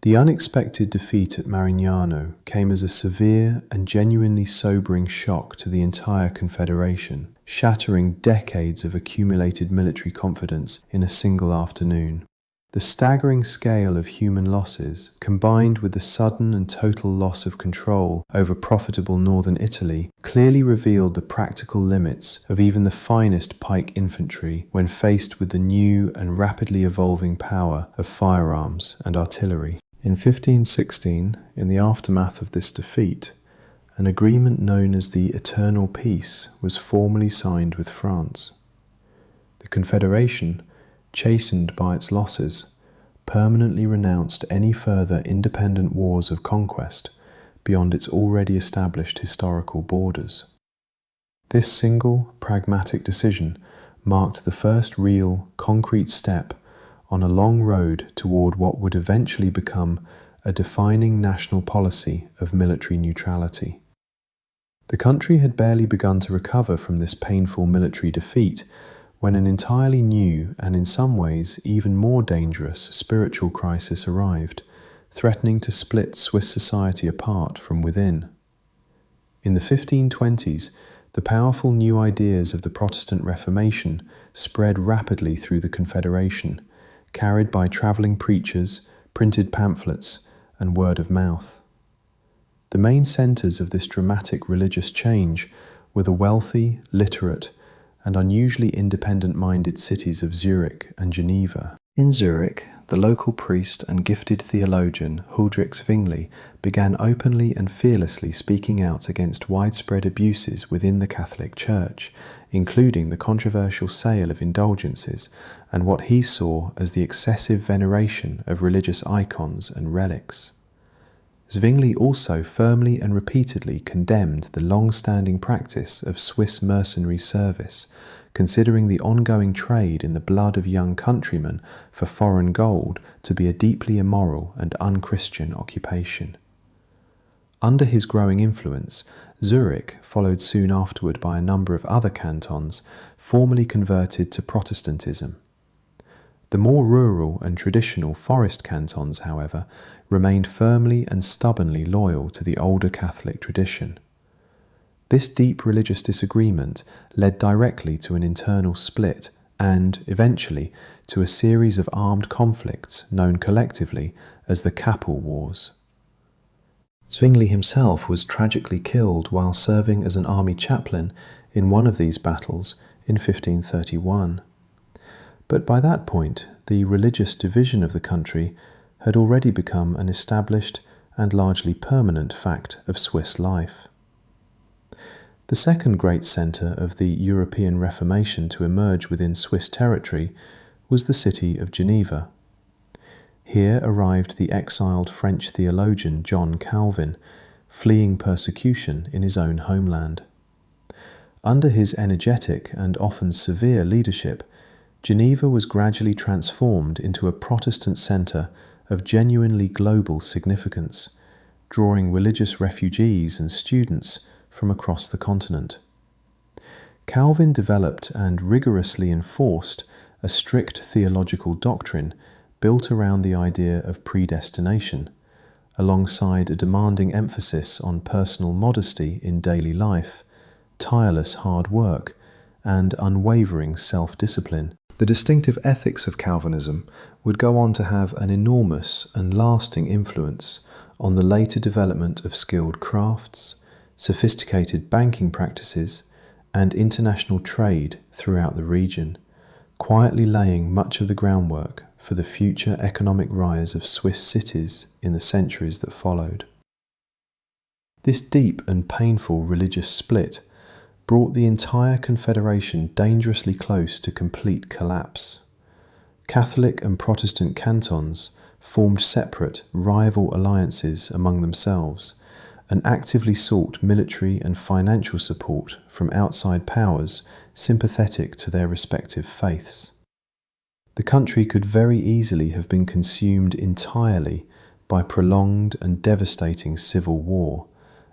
The unexpected defeat at Marignano came as a severe and genuinely sobering shock to the entire Confederation, shattering decades of accumulated military confidence in a single afternoon. The staggering scale of human losses, combined with the sudden and total loss of control over profitable northern Italy, clearly revealed the practical limits of even the finest pike infantry when faced with the new and rapidly evolving power of firearms and artillery. In 1516, in the aftermath of this defeat, an agreement known as the Eternal Peace was formally signed with France. The Confederation, chastened by its losses, permanently renounced any further independent wars of conquest beyond its already established historical borders. This single, pragmatic decision marked the first real, concrete step on a long road toward what would eventually become a defining national policy of military neutrality. The country had barely begun to recover from this painful military defeat when an entirely new and in some ways even more dangerous spiritual crisis arrived, threatening to split Swiss society apart from within. In the 1520s, the powerful new ideas of the Protestant Reformation spread rapidly through the Confederation, carried by travelling preachers, printed pamphlets, and word of mouth. The main centres of this dramatic religious change were the wealthy, literate, and unusually independent-minded cities of Zurich and Geneva. In Zurich, the local priest and gifted theologian Huldrych Zwingli began openly and fearlessly speaking out against widespread abuses within the Catholic Church, including the controversial sale of indulgences and what he saw as the excessive veneration of religious icons and relics. Zwingli also firmly and repeatedly condemned the long-standing practice of Swiss mercenary service, considering the ongoing trade in the blood of young countrymen for foreign gold to be a deeply immoral and unchristian occupation. Under his growing influence, Zurich, followed soon afterward by a number of other cantons, formally converted to Protestantism. The more rural and traditional forest cantons, however, remained firmly and stubbornly loyal to the older Catholic tradition. This deep religious disagreement led directly to an internal split and, eventually, to a series of armed conflicts known collectively as the Kappel Wars. Zwingli himself was tragically killed while serving as an army chaplain in one of these battles in 1531. But by that point, the religious division of the country had already become an established and largely permanent fact of Swiss life. The second great centre of the European Reformation to emerge within Swiss territory was the city of Geneva. Here arrived the exiled French theologian John Calvin, fleeing persecution in his own homeland. Under his energetic and often severe leadership, Geneva was gradually transformed into a Protestant centre of genuinely global significance, drawing religious refugees and students from across the continent. Calvin developed and rigorously enforced a strict theological doctrine built around the idea of predestination, alongside a demanding emphasis on personal modesty in daily life, tireless hard work, and unwavering self-discipline. The distinctive ethics of Calvinism would go on to have an enormous and lasting influence on the later development of skilled crafts, sophisticated banking practices, and international trade throughout the region, quietly laying much of the groundwork for the future economic rise of Swiss cities in the centuries that followed. This deep and painful religious split brought the entire Confederation dangerously close to complete collapse. Catholic and Protestant cantons formed separate, rival alliances among themselves and actively sought military and financial support from outside powers sympathetic to their respective faiths. The country could very easily have been consumed entirely by prolonged and devastating civil war,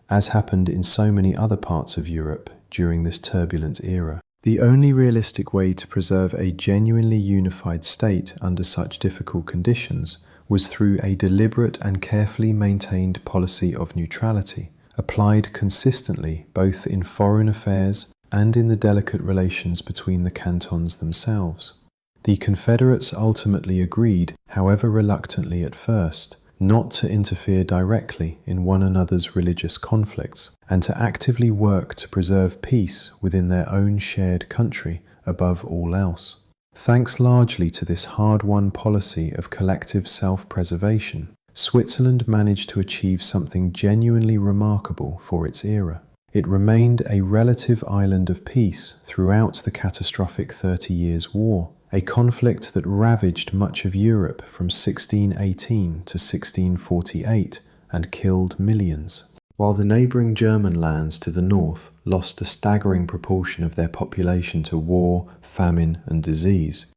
as happened in so many other parts of Europe during this turbulent era. The only realistic way to preserve a genuinely unified state under such difficult conditions was through a deliberate and carefully maintained policy of neutrality, applied consistently both in foreign affairs and in the delicate relations between the cantons themselves. The Confederates ultimately agreed, however reluctantly at first, not to interfere directly in one another's religious conflicts, and to actively work to preserve peace within their own shared country above all else. Thanks largely to this hard-won policy of collective self-preservation, Switzerland managed to achieve something genuinely remarkable for its era. It remained a relative island of peace throughout the catastrophic 30 Years' War, a conflict that ravaged much of Europe from 1618 to 1648 and killed millions. While the neighbouring German lands to the north lost a staggering proportion of their population to war, famine and disease,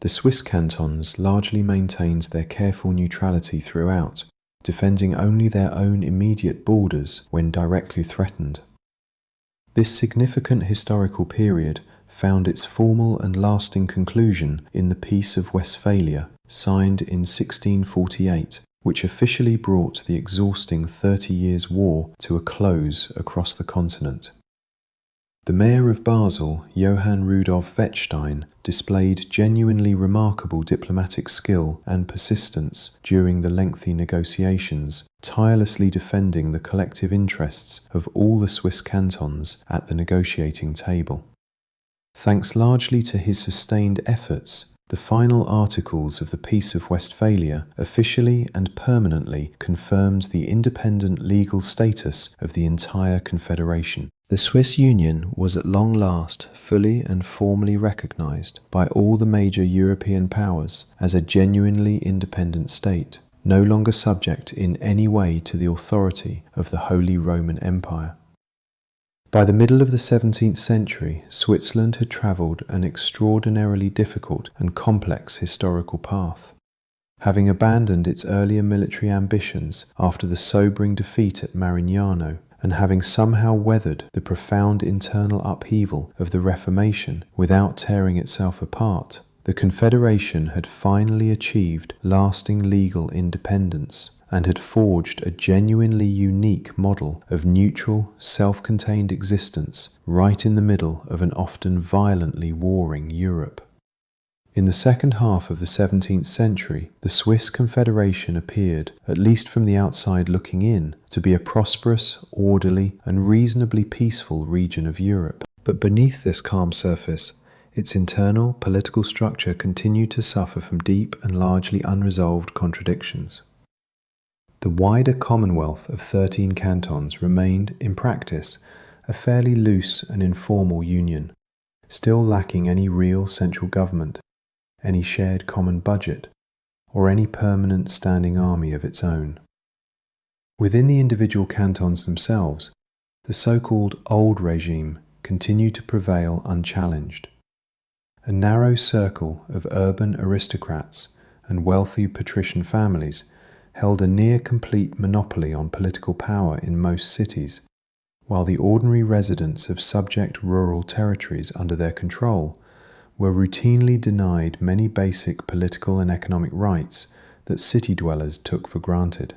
the Swiss cantons largely maintained their careful neutrality throughout, defending only their own immediate borders when directly threatened. This significant historical period found its formal and lasting conclusion in the Peace of Westphalia, signed in 1648, which officially brought the exhausting 30 Years' War to a close across the continent. The mayor of Basel, Johann Rudolf Wettstein, displayed genuinely remarkable diplomatic skill and persistence during the lengthy negotiations, tirelessly defending the collective interests of all the Swiss cantons at the negotiating table. Thanks largely to his sustained efforts, the final articles of the Peace of Westphalia officially and permanently confirmed the independent legal status of the entire Confederation. The Swiss Union was at long last fully and formally recognized by all the major European powers as a genuinely independent state, no longer subject in any way to the authority of the Holy Roman Empire. By the middle of the 17th century, Switzerland had travelled an extraordinarily difficult and complex historical path. Having abandoned its earlier military ambitions after the sobering defeat at Marignano, and having somehow weathered the profound internal upheaval of the Reformation without tearing itself apart, the Confederation had finally achieved lasting legal independence and had forged a genuinely unique model of neutral, self-contained existence right in the middle of an often violently warring Europe. In the second half of the 17th century, the Swiss Confederation appeared, at least from the outside looking in, to be a prosperous, orderly, and reasonably peaceful region of Europe. But beneath this calm surface, its internal political structure continued to suffer from deep and largely unresolved contradictions. The wider Commonwealth of 13 cantons remained, in practice, a fairly loose and informal union, still lacking any real central government, any shared common budget, or any permanent standing army of its own. Within the individual cantons themselves, the so-called old regime continued to prevail unchallenged. A narrow circle of urban aristocrats and wealthy patrician families held a near-complete monopoly on political power in most cities, while the ordinary residents of subject rural territories under their control were routinely denied many basic political and economic rights that city dwellers took for granted.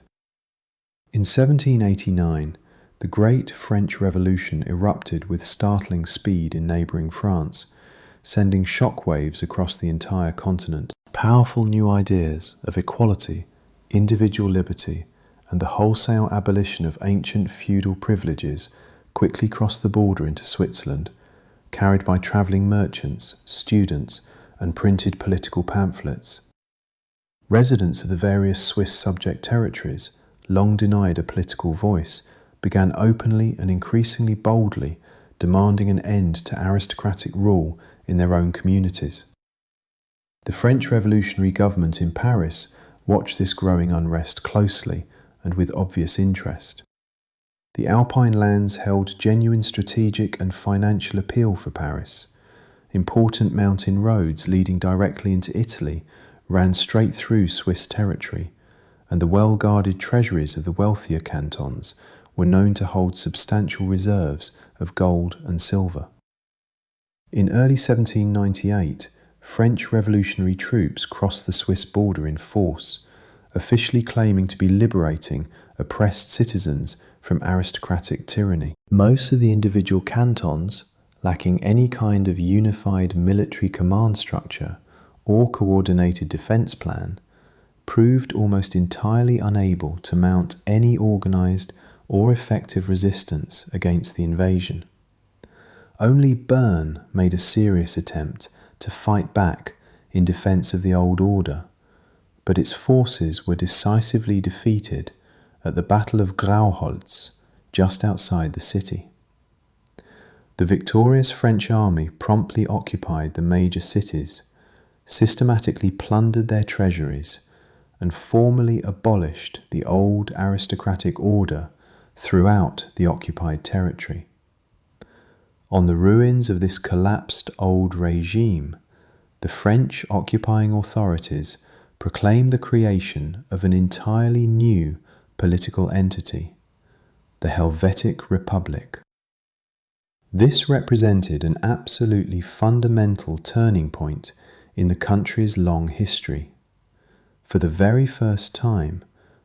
In 1789, the Great French Revolution erupted with startling speed in neighbouring France, sending shockwaves across the entire continent. Powerful new ideas of equality, individual liberty, and the wholesale abolition of ancient feudal privileges quickly crossed the border into Switzerland, carried by travelling merchants, students, and printed political pamphlets. Residents of the various Swiss subject territories, long denied a political voice, began openly and increasingly boldly demanding an end to aristocratic rule in their own communities. The French revolutionary government in Paris watched this growing unrest closely and with obvious interest. The Alpine lands held genuine strategic and financial appeal for Paris. Important mountain roads leading directly into Italy ran straight through Swiss territory, and the well-guarded treasuries of the wealthier cantons were known to hold substantial reserves of gold and silver. In early 1798, French revolutionary troops crossed the Swiss border in force, officially claiming to be liberating oppressed citizens from aristocratic tyranny. Most of the individual cantons, lacking any kind of unified military command structure or coordinated defence plan, proved almost entirely unable to mount any organised or effective resistance against the invasion. Only Bern made a serious attempt to fight back in defence of the old order, but its forces were decisively defeated at the Battle of Grauholz, just outside the city. The victorious French army promptly occupied the major cities, systematically plundered their treasuries, and formally abolished the old aristocratic order throughout the occupied territory. On the ruins of this collapsed old regime, the French occupying authorities proclaimed the creation of an entirely new political entity, the Helvetic Republic. This represented an absolutely fundamental turning point in the country's long history. For the very first time,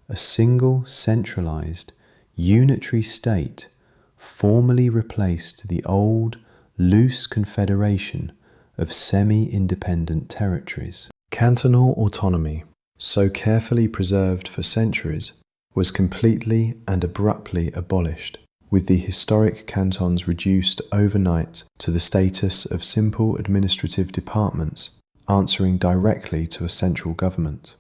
a single centralized, unitary state formally replaced the old, loose confederation of semi-independent territories. Cantonal autonomy, so carefully preserved for centuries, was completely and abruptly abolished, with the historic cantons reduced overnight to the status of simple administrative departments answering directly to a central government.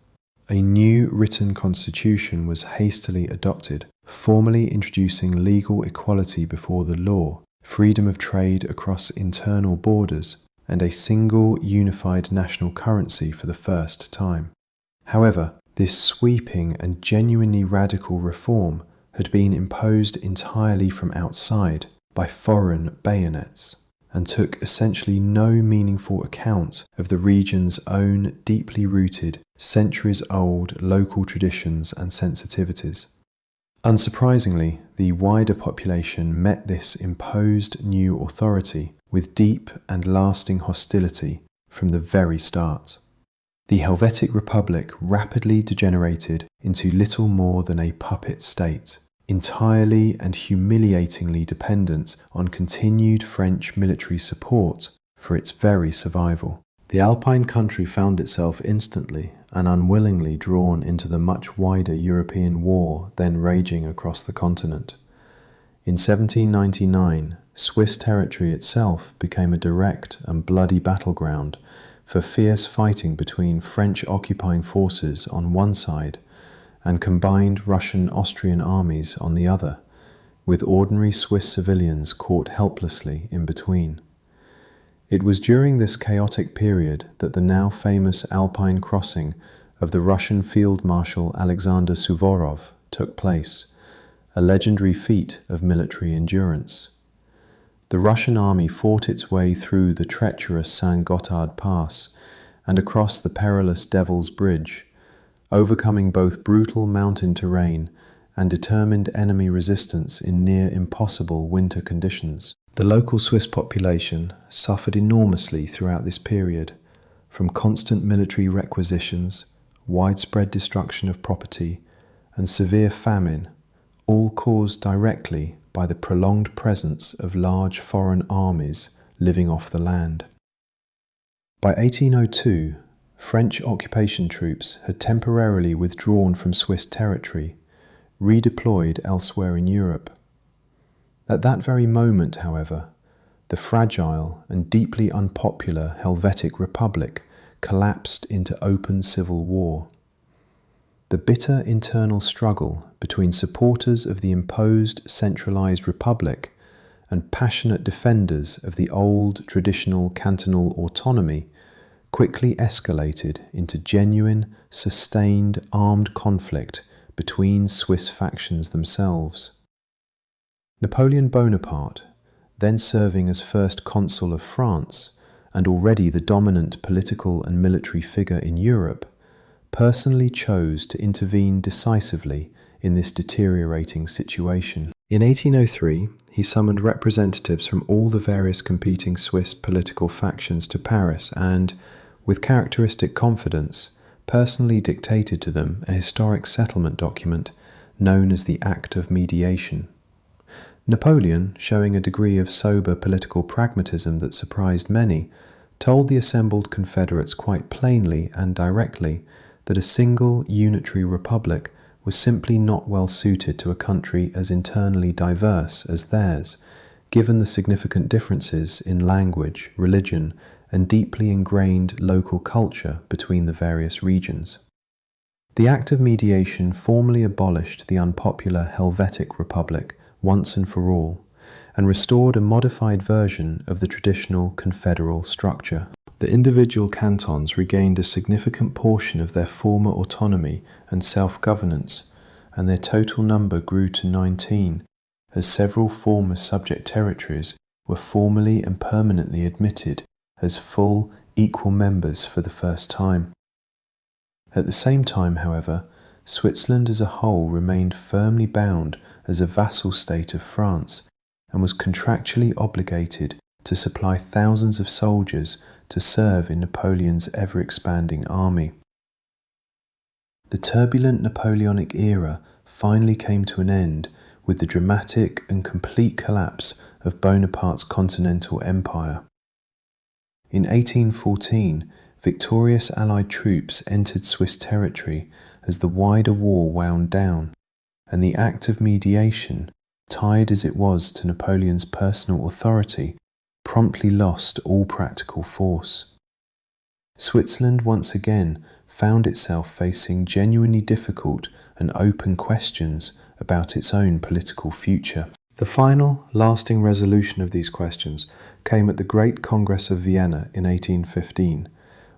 A new written constitution was hastily adopted, formally introducing legal equality before the law, freedom of trade across internal borders, and a single unified national currency for the first time. However, this sweeping and genuinely radical reform had been imposed entirely from outside by foreign bayonets. and took essentially no meaningful account of the region's own deeply rooted, centuries-old local traditions and sensitivities. Unsurprisingly, the wider population met this imposed new authority with deep and lasting hostility from the very start. The Helvetic Republic rapidly degenerated into little more than a puppet state, entirely and humiliatingly dependent on continued French military support for its very survival. The Alpine country found itself instantly and unwillingly drawn into the much wider European war then raging across the continent. In 1799, Swiss territory itself became a direct and bloody battleground for fierce fighting between French occupying forces on one side and combined Russian-Austrian armies on the other, with ordinary Swiss civilians caught helplessly in between. It was during this chaotic period that the now famous Alpine crossing of the Russian Field Marshal Alexander Suvorov took place, a legendary feat of military endurance. The Russian army fought its way through the treacherous Saint-Gothard Pass and across the perilous Devil's Bridge, overcoming both brutal mountain terrain and determined enemy resistance in near impossible winter conditions. The local Swiss population suffered enormously throughout this period, from constant military requisitions, widespread destruction of property, and severe famine, all caused directly by the prolonged presence of large foreign armies living off the land. By 1802, French occupation troops had temporarily withdrawn from Swiss territory, redeployed elsewhere in Europe. At that very moment, however, the fragile and deeply unpopular Helvetic Republic collapsed into open civil war. The bitter internal struggle between supporters of the imposed centralized republic and passionate defenders of the old traditional cantonal autonomy quickly escalated into genuine, sustained armed conflict between Swiss factions themselves. Napoleon Bonaparte, then serving as first consul of France and already the dominant political and military figure in Europe, personally chose to intervene decisively in this deteriorating situation. In 1803, he summoned representatives from all the various competing Swiss political factions to Paris and, with characteristic confidence, personally dictated to them a historic settlement document known as the Act of Mediation. Napoleon, showing a degree of sober political pragmatism that surprised many, told the assembled Confederates quite plainly and directly that a single unitary republic was simply not well suited to a country as internally diverse as theirs, given the significant differences in language, religion, and deeply ingrained local culture between the various regions. The Act of Mediation formally abolished the unpopular Helvetic Republic once and for all, and restored a modified version of the traditional confederal structure. The individual cantons regained a significant portion of their former autonomy and self-governance, and their total number grew to 19, as several former subject territories were formally and permanently admitted as full, equal members for the first time. At the same time, however, Switzerland as a whole remained firmly bound as a vassal state of France and was contractually obligated to supply thousands of soldiers to serve in Napoleon's ever-expanding army. The turbulent Napoleonic era finally came to an end with the dramatic and complete collapse of Bonaparte's continental empire. In 1814, victorious Allied troops entered Swiss territory as the wider war wound down, and the Act of Mediation, tied as it was to Napoleon's personal authority, promptly lost all practical force. Switzerland once again found itself facing genuinely difficult and open questions about its own political future. The final, lasting resolution of these questions came at the Great Congress of Vienna in 1815,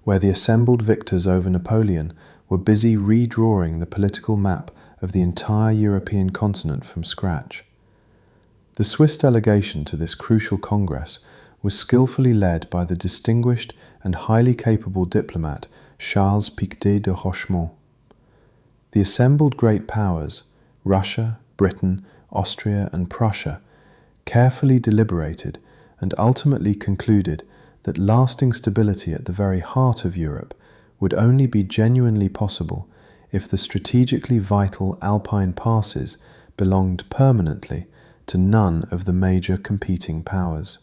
where the assembled victors over Napoleon were busy redrawing the political map of the entire European continent from scratch. The Swiss delegation to this crucial congress was skillfully led by the distinguished and highly capable diplomat Charles Pictet de Rochemont. The assembled great powers, Russia, Britain, Austria, and Prussia, carefully deliberated and ultimately concluded that lasting stability at the very heart of Europe would only be genuinely possible if the strategically vital Alpine passes belonged permanently to none of the major competing powers.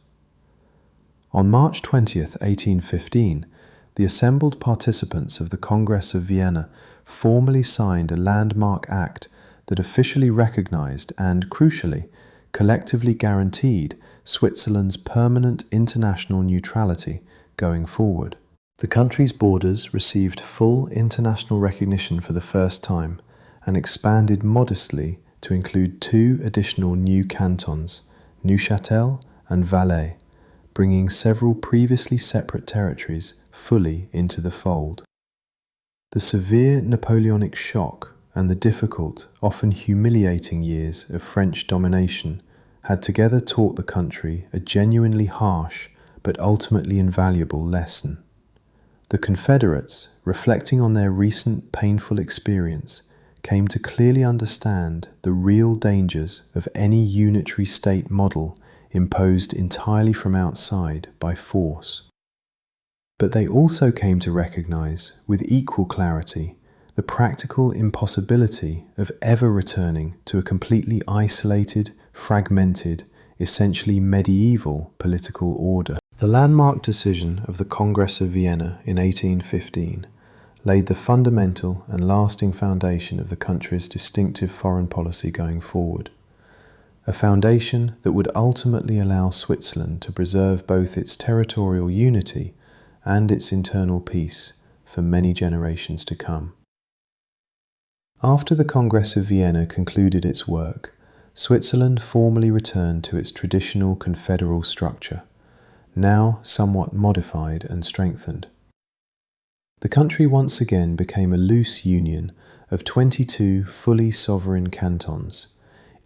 On March 20th, 1815, the assembled participants of the Congress of Vienna formally signed a landmark act that officially recognized and, crucially, collectively guaranteed Switzerland's permanent international neutrality going forward. The country's borders received full international recognition for the first time and expanded modestly to include 2 additional new cantons, Neuchâtel and Valais, bringing several previously separate territories fully into the fold. The severe Napoleonic shock and the difficult, often humiliating years of French domination had together taught the country a genuinely harsh but ultimately invaluable lesson. The Confederates, reflecting on their recent painful experience, came to clearly understand the real dangers of any unitary state model imposed entirely from outside by force. But they also came to recognize with equal clarity the practical impossibility of ever returning to a completely isolated, fragmented, essentially medieval political order. The landmark decision of the Congress of Vienna in 1815 laid the fundamental and lasting foundation of the country's distinctive foreign policy going forward, a foundation that would ultimately allow Switzerland to preserve both its territorial unity and its internal peace for many generations to come. After the Congress of Vienna concluded its work, Switzerland formally returned to its traditional confederal structure, now somewhat modified and strengthened. The country once again became a loose union of 22 fully sovereign cantons,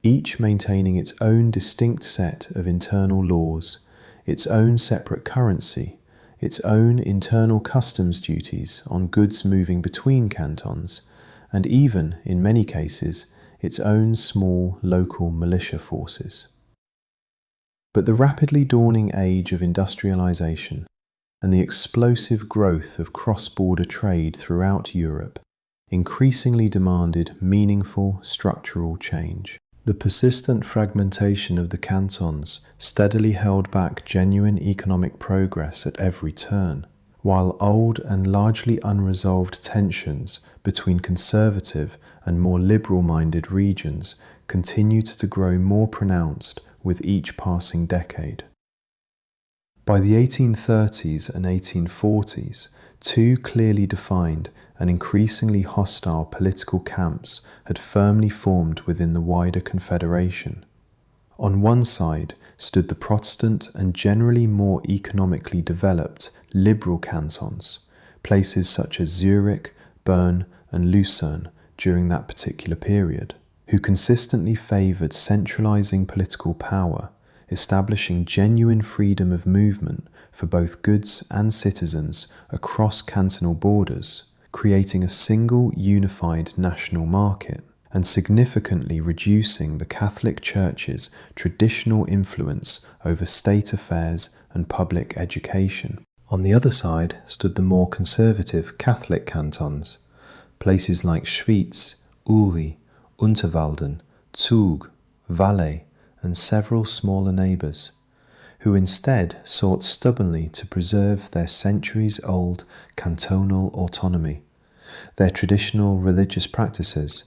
each maintaining its own distinct set of internal laws, its own separate currency, its own internal customs duties on goods moving between cantons, and even, in many cases, its own small local militia forces. But the rapidly dawning age of industrialization and the explosive growth of cross-border trade throughout Europe increasingly demanded meaningful structural change. The persistent fragmentation of the cantons steadily held back genuine economic progress at every turn, while old and largely unresolved tensions between conservative and more liberal-minded regions continued to grow more pronounced with each passing decade. By the 1830s and 1840s, 2 clearly defined and increasingly hostile political camps had firmly formed within the wider Confederation. On one side stood the Protestant and generally more economically developed liberal cantons, places such as Zurich, Bern, and Lucerne during that particular period, who consistently favoured centralising political power, establishing genuine freedom of movement for both goods and citizens across cantonal borders, creating a single unified national market, and significantly reducing the Catholic Church's traditional influence over state affairs and public education. On the other side stood the more conservative Catholic cantons, places like Schwyz, Uri, Unterwalden, Zug, Valais, and several smaller neighbours, who instead sought stubbornly to preserve their centuries-old cantonal autonomy, their traditional religious practices,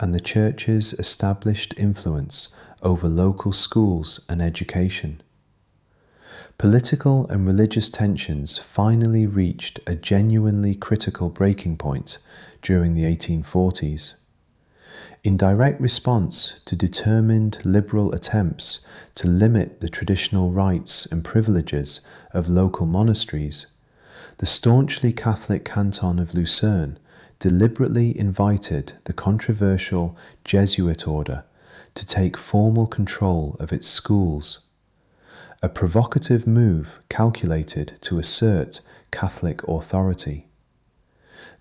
and the Church's established influence over local schools and education. Political and religious tensions finally reached a genuinely critical breaking point during the 1840s. In direct response to determined liberal attempts to limit the traditional rights and privileges of local monasteries, the staunchly Catholic canton of Lucerne deliberately invited the controversial Jesuit order to take formal control of its schools, a provocative move calculated to assert Catholic authority.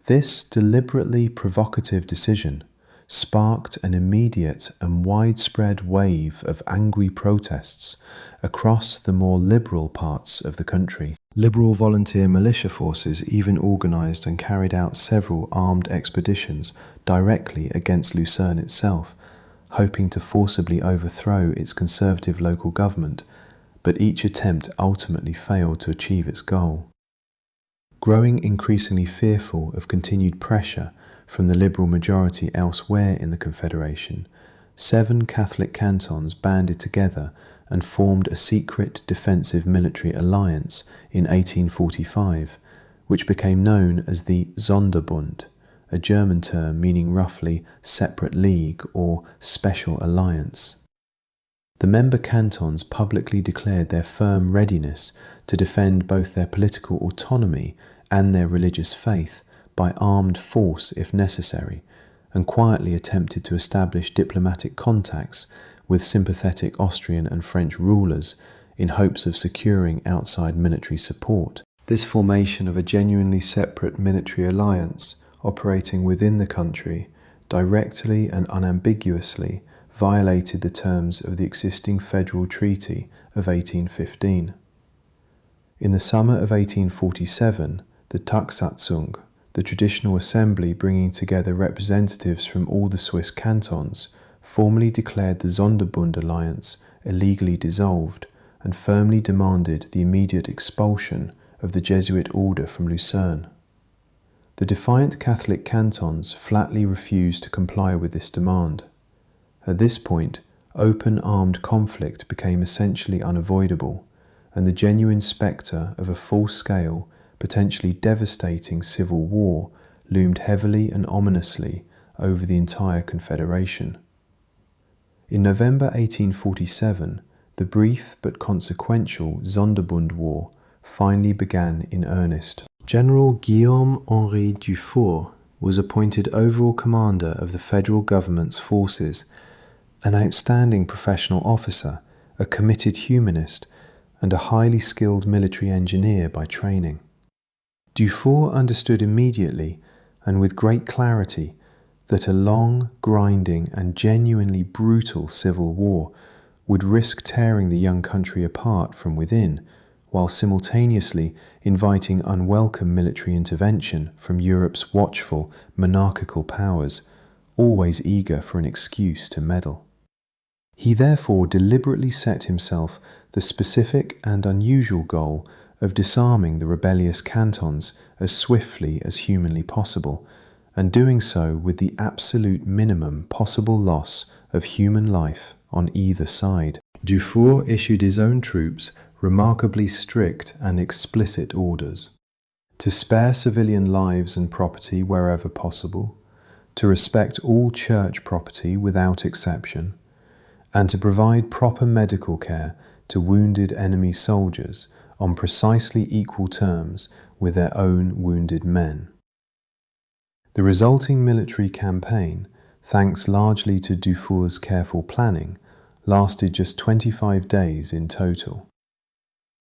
This deliberately provocative decision sparked an immediate and widespread wave of angry protests across the more liberal parts of the country. Liberal volunteer militia forces even organised and carried out several armed expeditions directly against Lucerne itself, hoping to forcibly overthrow its conservative local government, but each attempt ultimately failed to achieve its goal. Growing increasingly fearful of continued pressure from the liberal majority elsewhere in the Confederation, 7 Catholic cantons banded together and formed a secret defensive military alliance in 1845, which became known as the Sonderbund, a German term meaning roughly separate league or special alliance. The member cantons publicly declared their firm readiness to defend both their political autonomy and their religious faith by armed force if necessary, and quietly attempted to establish diplomatic contacts with sympathetic Austrian and French rulers in hopes of securing outside military support. This formation of a genuinely separate military alliance operating within the country directly and unambiguously violated the terms of the existing federal treaty of 1815. In the summer of 1847, the Tagsatzung, the traditional assembly bringing together representatives from all the Swiss cantons, formally declared the Sonderbund alliance illegally dissolved and firmly demanded the immediate expulsion of the Jesuit order from Lucerne. The defiant Catholic cantons flatly refused to comply with this demand. At this point, open armed conflict became essentially unavoidable, and the genuine spectre of a full-scale, potentially devastating civil war loomed heavily and ominously over the entire Confederation. In November 1847, the brief but consequential Sonderbund War finally began in earnest. General Guillaume-Henri Dufour was appointed overall commander of the federal government's forces, an outstanding professional officer, a committed humanist, and a highly skilled military engineer by training. Dufour understood immediately and with great clarity that a long, grinding, and genuinely brutal civil war would risk tearing the young country apart from within, while simultaneously inviting unwelcome military intervention from Europe's watchful, monarchical powers, always eager for an excuse to meddle. He therefore deliberately set himself the specific and unusual goal of disarming the rebellious cantons as swiftly as humanly possible, and doing so with the absolute minimum possible loss of human life on either side. Dufour issued his own troops remarkably strict and explicit orders: to spare civilian lives and property wherever possible, to respect all church property without exception, and to provide proper medical care to wounded enemy soldiers on precisely equal terms with their own wounded men. The resulting military campaign, thanks largely to Dufour's careful planning, lasted just 25 days in total.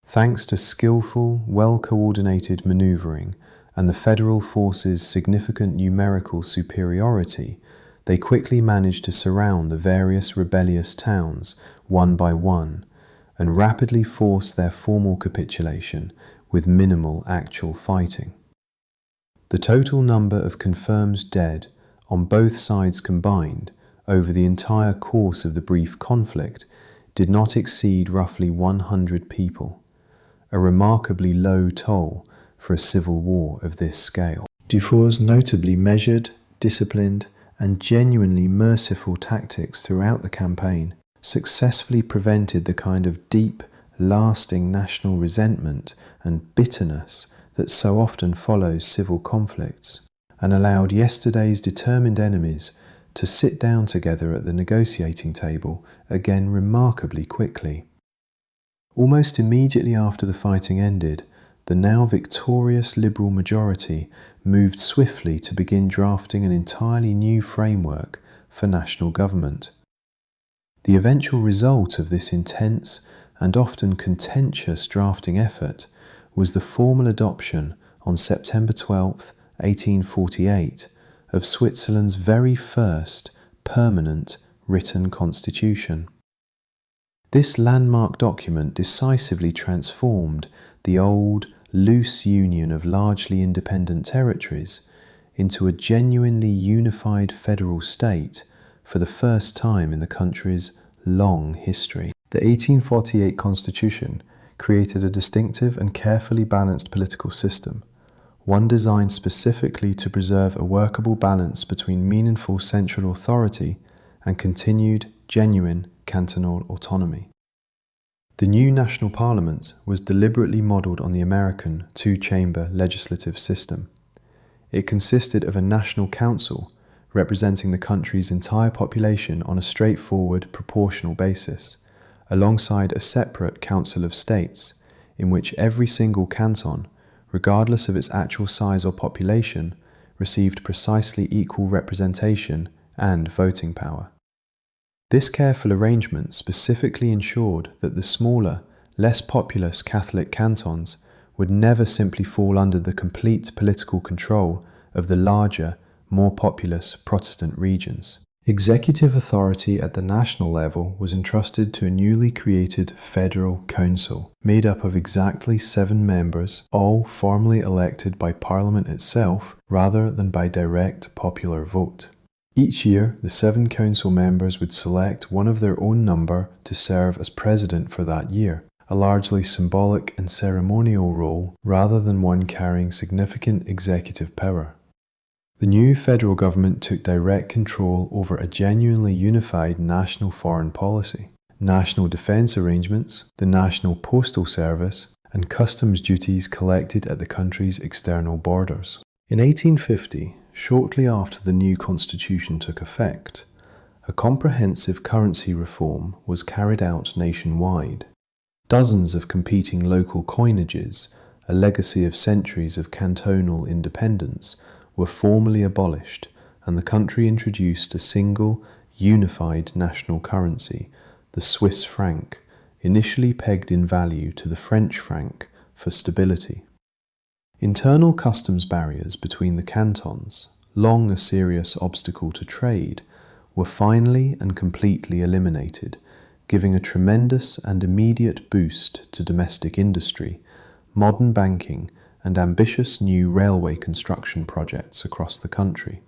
Thanks to skillful, well-coordinated manoeuvring and the federal forces' significant numerical superiority, they quickly managed to surround the various rebellious towns one by one and rapidly force their formal capitulation with minimal actual fighting. The total number of confirmed dead on both sides combined over the entire course of the brief conflict did not exceed roughly 100 people, a remarkably low toll for a civil war of this scale. Dufour's notably measured, disciplined, and genuinely merciful tactics throughout the campaign successfully prevented the kind of deep, lasting national resentment and bitterness that so often follows civil conflicts, and allowed yesterday's determined enemies to sit down together at the negotiating table again remarkably quickly. Almost immediately after the fighting ended, the now victorious Liberal majority moved swiftly to begin drafting an entirely new framework for national government. The eventual result of this intense and often contentious drafting effort was the formal adoption on September 12, 1848, of Switzerland's very first permanent written constitution. This landmark document decisively transformed the old, loose union of largely independent territories into a genuinely unified federal state for the first time in the country's long history. The 1848 Constitution created a distinctive and carefully balanced political system, one designed specifically to preserve a workable balance between meaningful central authority and continued, genuine cantonal autonomy. The new national parliament was deliberately modelled on the American two-chamber legislative system. It consisted of a national council representing the country's entire population on a straightforward proportional basis, alongside a separate Council of States, in which every single canton, regardless of its actual size or population, received precisely equal representation and voting power. This careful arrangement specifically ensured that the smaller, less populous Catholic cantons would never simply fall under the complete political control of the larger, more populous Protestant regions. Executive authority at the national level was entrusted to a newly created Federal Council, made up of exactly 7 members, all formally elected by Parliament itself rather than by direct popular vote. Each year, the 7 council members would select one of their own number to serve as president for that year, a largely symbolic and ceremonial role rather than one carrying significant executive power. The new federal government took direct control over a genuinely unified national foreign policy, national defence arrangements, the national postal service, and customs duties collected at the country's external borders. In 1850, shortly after the new constitution took effect, a comprehensive currency reform was carried out nationwide. Dozens of competing local coinages, a legacy of centuries of cantonal independence, were formally abolished, and the country introduced a single, unified national currency, the Swiss franc, initially pegged in value to the French franc for stability. Internal customs barriers between the cantons, long a serious obstacle to trade, were finally and completely eliminated, giving a tremendous and immediate boost to domestic industry, modern banking, and ambitious new railway construction projects across the country.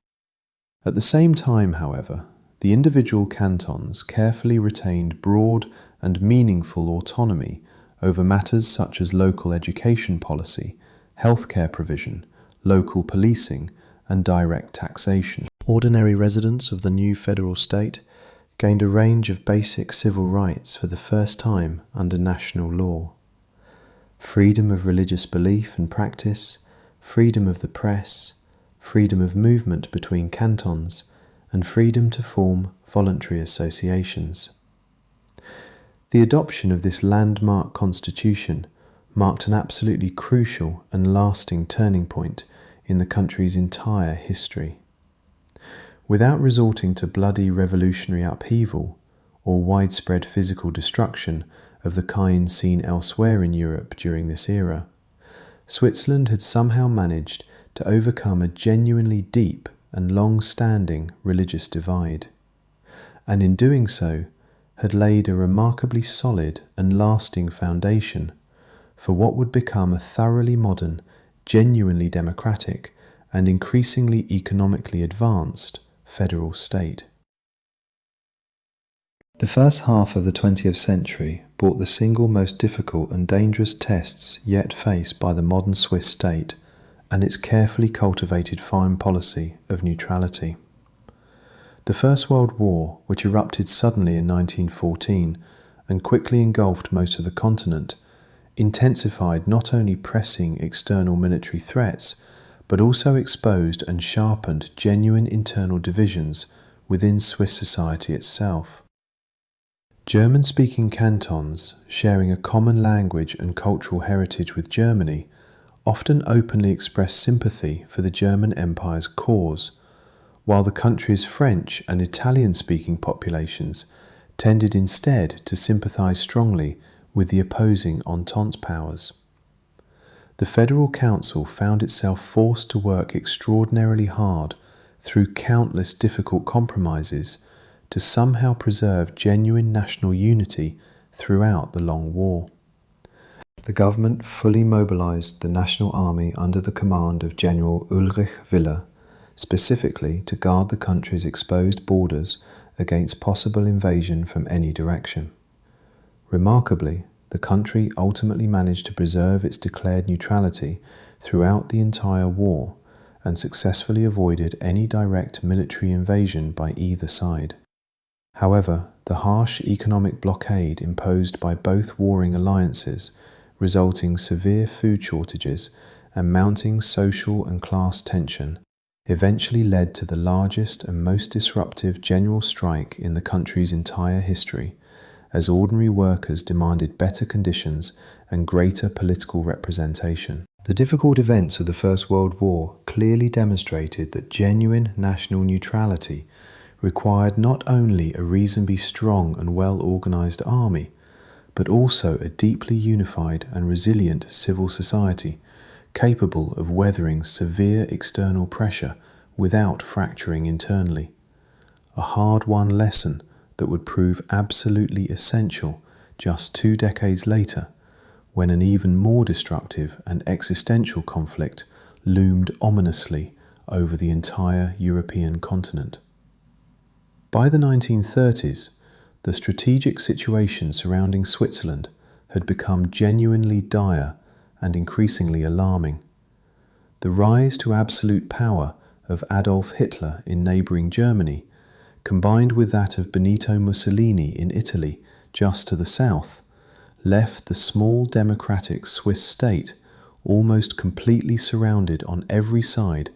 At the same time, however, the individual cantons carefully retained broad and meaningful autonomy over matters such as local education policy, healthcare provision, local policing, and direct taxation. Ordinary residents of the new federal state gained a range of basic civil rights for the first time under national law. Freedom of religious belief and practice, freedom of the press, freedom of movement between cantons, and freedom to form voluntary associations. The adoption of this landmark constitution marked an absolutely crucial and lasting turning point in the country's entire history. Without resorting to bloody revolutionary upheaval or widespread physical destruction of the kind seen elsewhere in Europe during this era, Switzerland had somehow managed to overcome a genuinely deep and long-standing religious divide, and in doing so had laid a remarkably solid and lasting foundation for what would become a thoroughly modern, genuinely democratic, and increasingly economically advanced federal state. The first half of the 20th century brought the single most difficult and dangerous tests yet faced by the modern Swiss state and its carefully cultivated foreign policy of neutrality. The First World War, which erupted suddenly in 1914 and quickly engulfed most of the continent, intensified not only pressing external military threats, but also exposed and sharpened genuine internal divisions within Swiss society itself. German-speaking cantons, sharing a common language and cultural heritage with Germany, often openly expressed sympathy for the German Empire's cause, while the country's French and Italian-speaking populations tended instead to sympathize strongly with the opposing Entente powers. The Federal Council found itself forced to work extraordinarily hard through countless difficult compromises to somehow preserve genuine national unity throughout the long war. The government fully mobilized the National Army under the command of General Ulrich Wille, specifically to guard the country's exposed borders against possible invasion from any direction. Remarkably, the country ultimately managed to preserve its declared neutrality throughout the entire war and successfully avoided any direct military invasion by either side. However, the harsh economic blockade imposed by both warring alliances, resulting severe food shortages and mounting social and class tension, eventually led to the largest and most disruptive general strike in the country's entire history, as ordinary workers demanded better conditions and greater political representation. The difficult events of the First World War clearly demonstrated that genuine national neutrality required not only a reasonably strong and well-organized army, but also a deeply unified and resilient civil society, capable of weathering severe external pressure without fracturing internally. A hard-won lesson that would prove absolutely essential just 2 decades later, when an even more destructive and existential conflict loomed ominously over the entire European continent. By the 1930s, the strategic situation surrounding Switzerland had become genuinely dire and increasingly alarming. The rise to absolute power of Adolf Hitler in neighbouring Germany, combined with that of Benito Mussolini in Italy just to the south, left the small democratic Swiss state almost completely surrounded on every side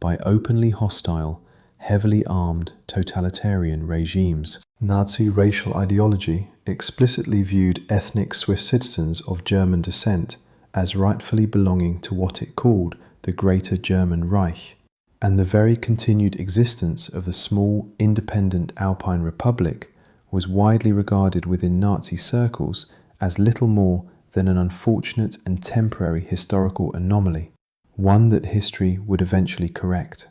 by openly hostile, heavily armed totalitarian regimes. Nazi racial ideology explicitly viewed ethnic Swiss citizens of German descent as rightfully belonging to what it called the Greater German Reich, and the very continued existence of the small independent Alpine Republic was widely regarded within Nazi circles as little more than an unfortunate and temporary historical anomaly, one that history would eventually correct.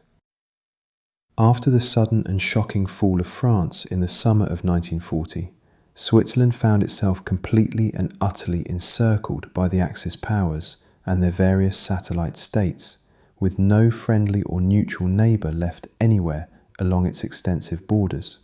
After the sudden and shocking fall of France in the summer of 1940, Switzerland found itself completely and utterly encircled by the Axis powers and their various satellite states, with no friendly or neutral neighbour left anywhere along its extensive borders.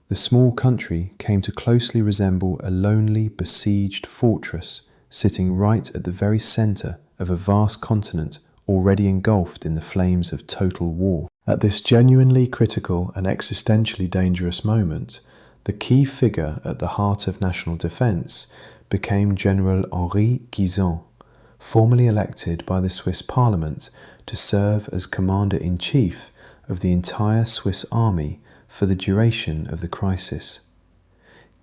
The small country came to closely resemble a lonely, besieged fortress sitting right at the very centre of a vast continent already engulfed in the flames of total war. At this genuinely critical and existentially dangerous moment, the key figure at the heart of national defence became General Henri Guisan, formally elected by the Swiss Parliament to serve as Commander-in-Chief of the entire Swiss army for the duration of the crisis.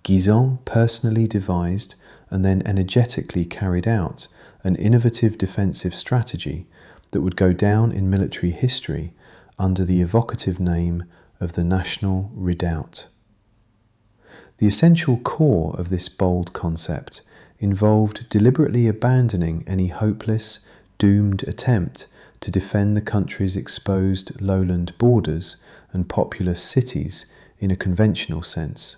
Guisan personally devised and then energetically carried out an innovative defensive strategy that would go down in military history under the evocative name of the National Redoubt. The essential core of this bold concept involved deliberately abandoning any hopeless, doomed attempt to defend the country's exposed lowland borders and populous cities in a conventional sense.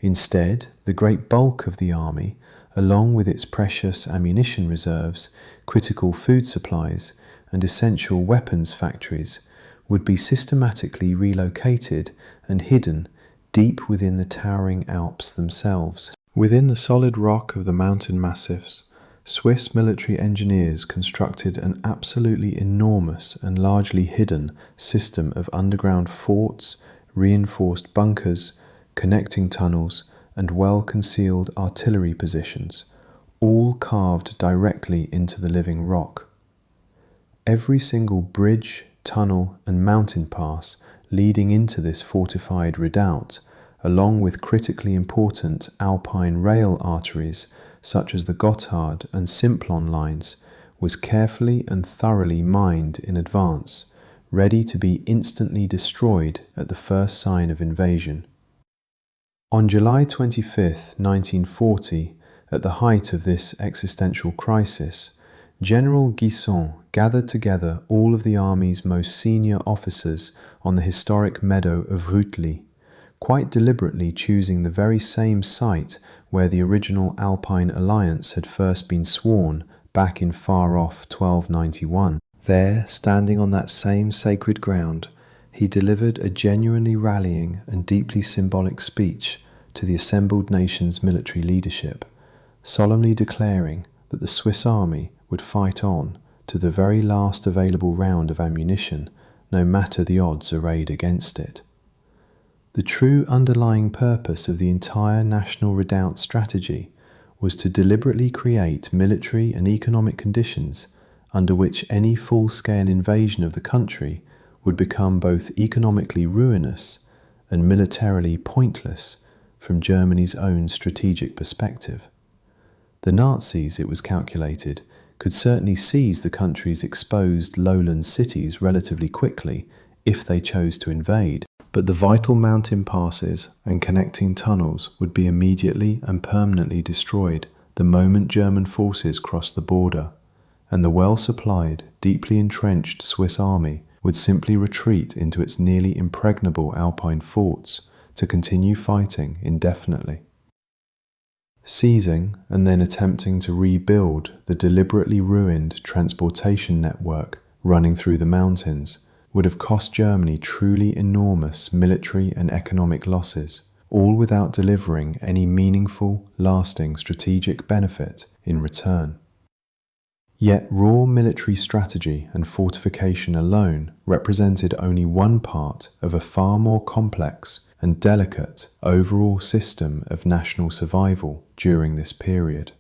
Instead, the great bulk of the army, along with its precious ammunition reserves, critical food supplies, and essential weapons factories, would be systematically relocated and hidden deep within the towering Alps themselves. Within the solid rock of the mountain massifs, Swiss military engineers constructed an absolutely enormous and largely hidden system of underground forts, reinforced bunkers, connecting tunnels, and well-concealed artillery positions, all carved directly into the living rock. Every single bridge, tunnel, and mountain pass leading into this fortified redoubt, along with critically important Alpine rail arteries such as the Gotthard and Simplon lines, was carefully and thoroughly mined in advance, ready to be instantly destroyed at the first sign of invasion. On July 25, 1940, At the height of this existential crisis, General Guisan gathered together all of the army's most senior officers on the historic meadow of Rütli, quite deliberately choosing the very same site where the original Alpine alliance had first been sworn back in far-off 1291. There, standing on that same sacred ground, he delivered a genuinely rallying and deeply symbolic speech to the assembled nation's military leadership, solemnly declaring that the Swiss army would fight on to the very last available round of ammunition, no matter the odds arrayed against it. The true underlying purpose of the entire national redoubt strategy was to deliberately create military and economic conditions under which any full-scale invasion of the country would become both economically ruinous and militarily pointless from Germany's own strategic perspective. The Nazis, it was calculated, could certainly seize the country's exposed lowland cities relatively quickly if they chose to invade, but the vital mountain passes and connecting tunnels would be immediately and permanently destroyed the moment German forces crossed the border, and the well-supplied, deeply entrenched Swiss army would simply retreat into its nearly impregnable Alpine forts to continue fighting indefinitely. Seizing and then attempting to rebuild the deliberately ruined transportation network running through the mountains would have cost Germany truly enormous military and economic losses, all without delivering any meaningful, lasting strategic benefit in return. Yet raw military strategy and fortification alone represented only one part of a far more complex and delicate overall system of national survival during this period.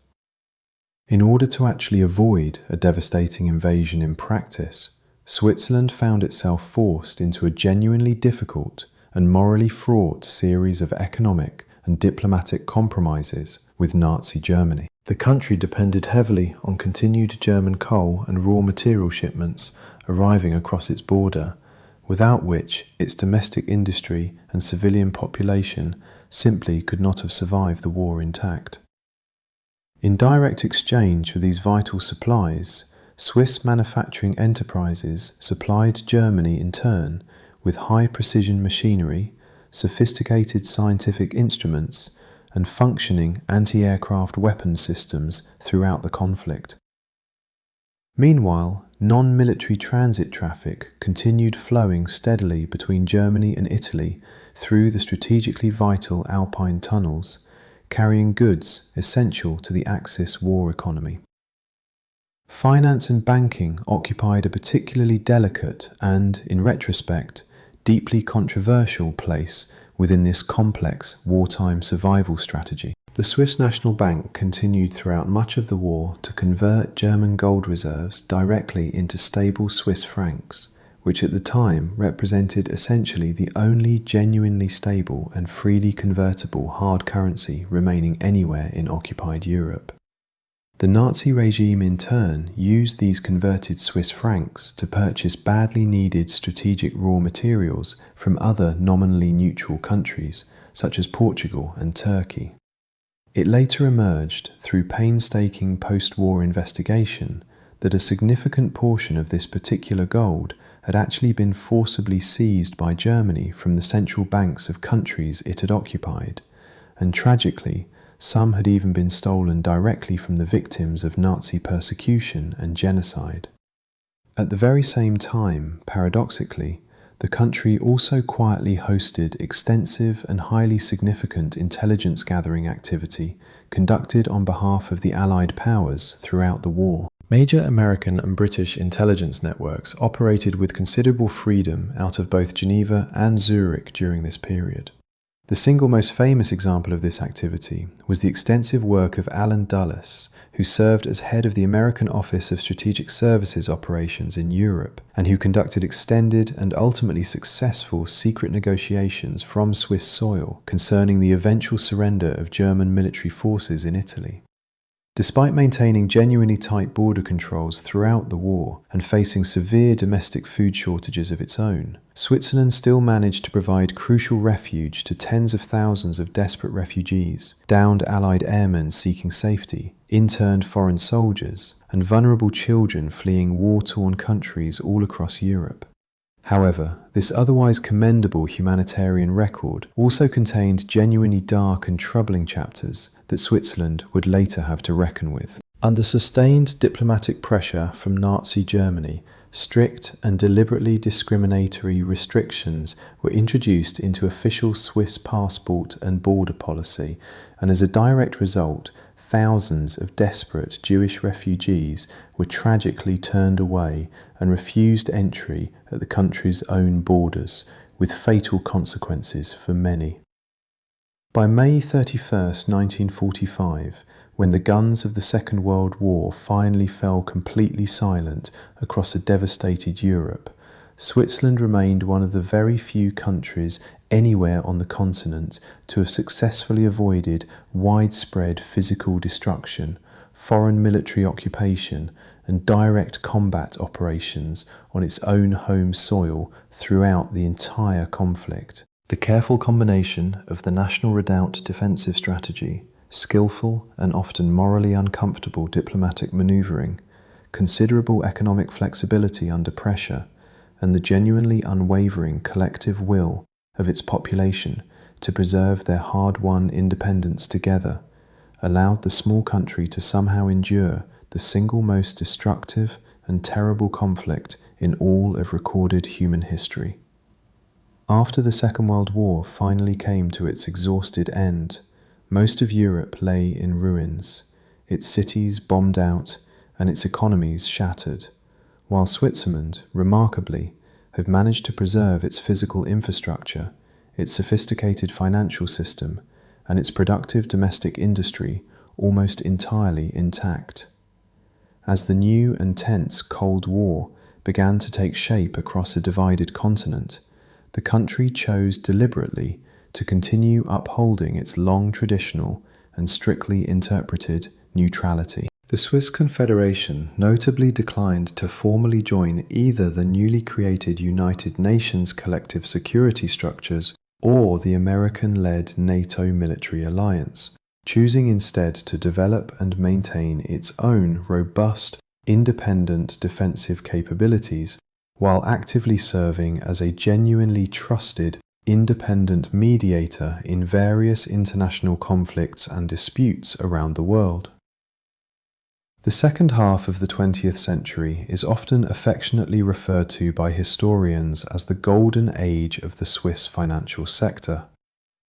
In order to actually avoid a devastating invasion in practice, Switzerland found itself forced into a genuinely difficult and morally fraught series of economic and diplomatic compromises with Nazi Germany. The country depended heavily on continued German coal and raw material shipments arriving across its border, without which its domestic industry and civilian population simply could not have survived the war intact. In direct exchange for these vital supplies, Swiss manufacturing enterprises supplied Germany in turn with high-precision machinery, sophisticated scientific instruments, and functioning anti-aircraft weapons systems throughout the conflict. Meanwhile, non-military transit traffic continued flowing steadily between Germany and Italy through the strategically vital Alpine tunnels, carrying goods essential to the Axis war economy. Finance and banking occupied a particularly delicate and, in retrospect, deeply controversial place within this complex wartime survival strategy. The Swiss National Bank continued throughout much of the war to convert German gold reserves directly into stable Swiss francs, which at the time represented essentially the only genuinely stable and freely convertible hard currency remaining anywhere in occupied Europe. The Nazi regime in turn used these converted Swiss francs to purchase badly needed strategic raw materials from other nominally neutral countries, such as Portugal and Turkey. It later emerged, through painstaking post-war investigation, that a significant portion of this particular gold had actually been forcibly seized by Germany from the central banks of countries it had occupied, and tragically, some had even been stolen directly from the victims of Nazi persecution and genocide. At the very same time, paradoxically, the country also quietly hosted extensive and highly significant intelligence gathering activity conducted on behalf of the Allied powers throughout the war. Major American and British intelligence networks operated with considerable freedom out of both Geneva and Zurich during this period. The single most famous example of this activity was the extensive work of Allen Dulles, who served as head of the American Office of Strategic Services operations in Europe, and who conducted extended and ultimately successful secret negotiations from Swiss soil concerning the eventual surrender of German military forces in Italy. Despite maintaining genuinely tight border controls throughout the war and facing severe domestic food shortages of its own, Switzerland still managed to provide crucial refuge to tens of thousands of desperate refugees, downed Allied airmen seeking safety, interned foreign soldiers, and vulnerable children fleeing war-torn countries all across Europe. However, this otherwise commendable humanitarian record also contained genuinely dark and troubling chapters that Switzerland would later have to reckon with. Under sustained diplomatic pressure from Nazi Germany, strict and deliberately discriminatory restrictions were introduced into official Swiss passport and border policy, and as a direct result, thousands of desperate Jewish refugees were tragically turned away and refused entry at the country's own borders, with fatal consequences for many. By May 31st, 1945, when the guns of the Second World War finally fell completely silent across a devastated Europe, Switzerland remained one of the very few countries anywhere on the continent to have successfully avoided widespread physical destruction, foreign military occupation, and direct combat operations on its own home soil throughout the entire conflict. The careful combination of the national redoubt defensive strategy, skillful and often morally uncomfortable diplomatic manoeuvring, considerable economic flexibility under pressure, and the genuinely unwavering collective will of its population to preserve their hard-won independence together, allowed the small country to somehow endure the single most destructive and terrible conflict in all of recorded human history. After the Second World War finally came to its exhausted end, most of Europe lay in ruins, its cities bombed out and its economies shattered, while Switzerland, remarkably, had managed to preserve its physical infrastructure, its sophisticated financial system, and its productive domestic industry almost entirely intact. As the new and tense Cold War began to take shape across a divided continent, the country chose deliberately to continue upholding its long traditional and strictly interpreted neutrality. The Swiss Confederation notably declined to formally join either the newly created United Nations collective security structures or the American-led NATO military alliance, choosing instead to develop and maintain its own robust, independent defensive capabilities while actively serving as a genuinely trusted, independent mediator in various international conflicts and disputes around the world. The second half of the 20th century is often affectionately referred to by historians as the golden age of the Swiss financial sector.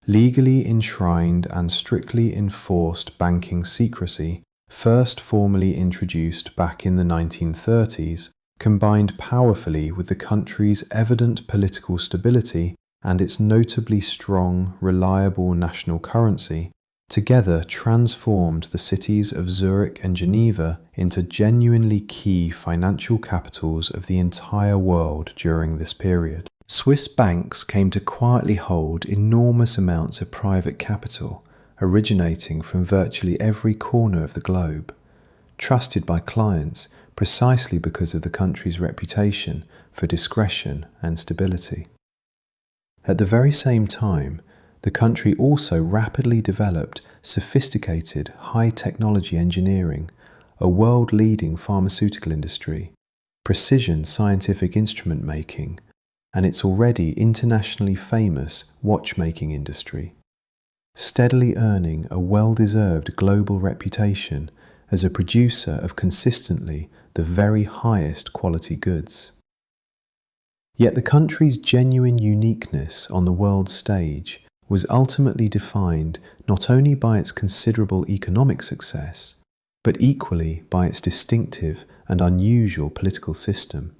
Legally enshrined and strictly enforced banking secrecy, first formally introduced back in the 1930s, combined powerfully with the country's evident political stability and its notably strong, reliable national currency, together transformed the cities of Zurich and Geneva into genuinely key financial capitals of the entire world during this period. Swiss banks came to quietly hold enormous amounts of private capital, originating from virtually every corner of the globe, trusted by clients precisely because of the country's reputation for discretion and stability. At the very same time, the country also rapidly developed sophisticated high-technology engineering, a world-leading pharmaceutical industry, precision scientific instrument making, and its already internationally famous watchmaking industry, steadily earning a well-deserved global reputation as a producer of consistently the very highest quality goods. Yet the country's genuine uniqueness on the world stage was ultimately defined not only by its considerable economic success, but equally by its distinctive and unusual political system,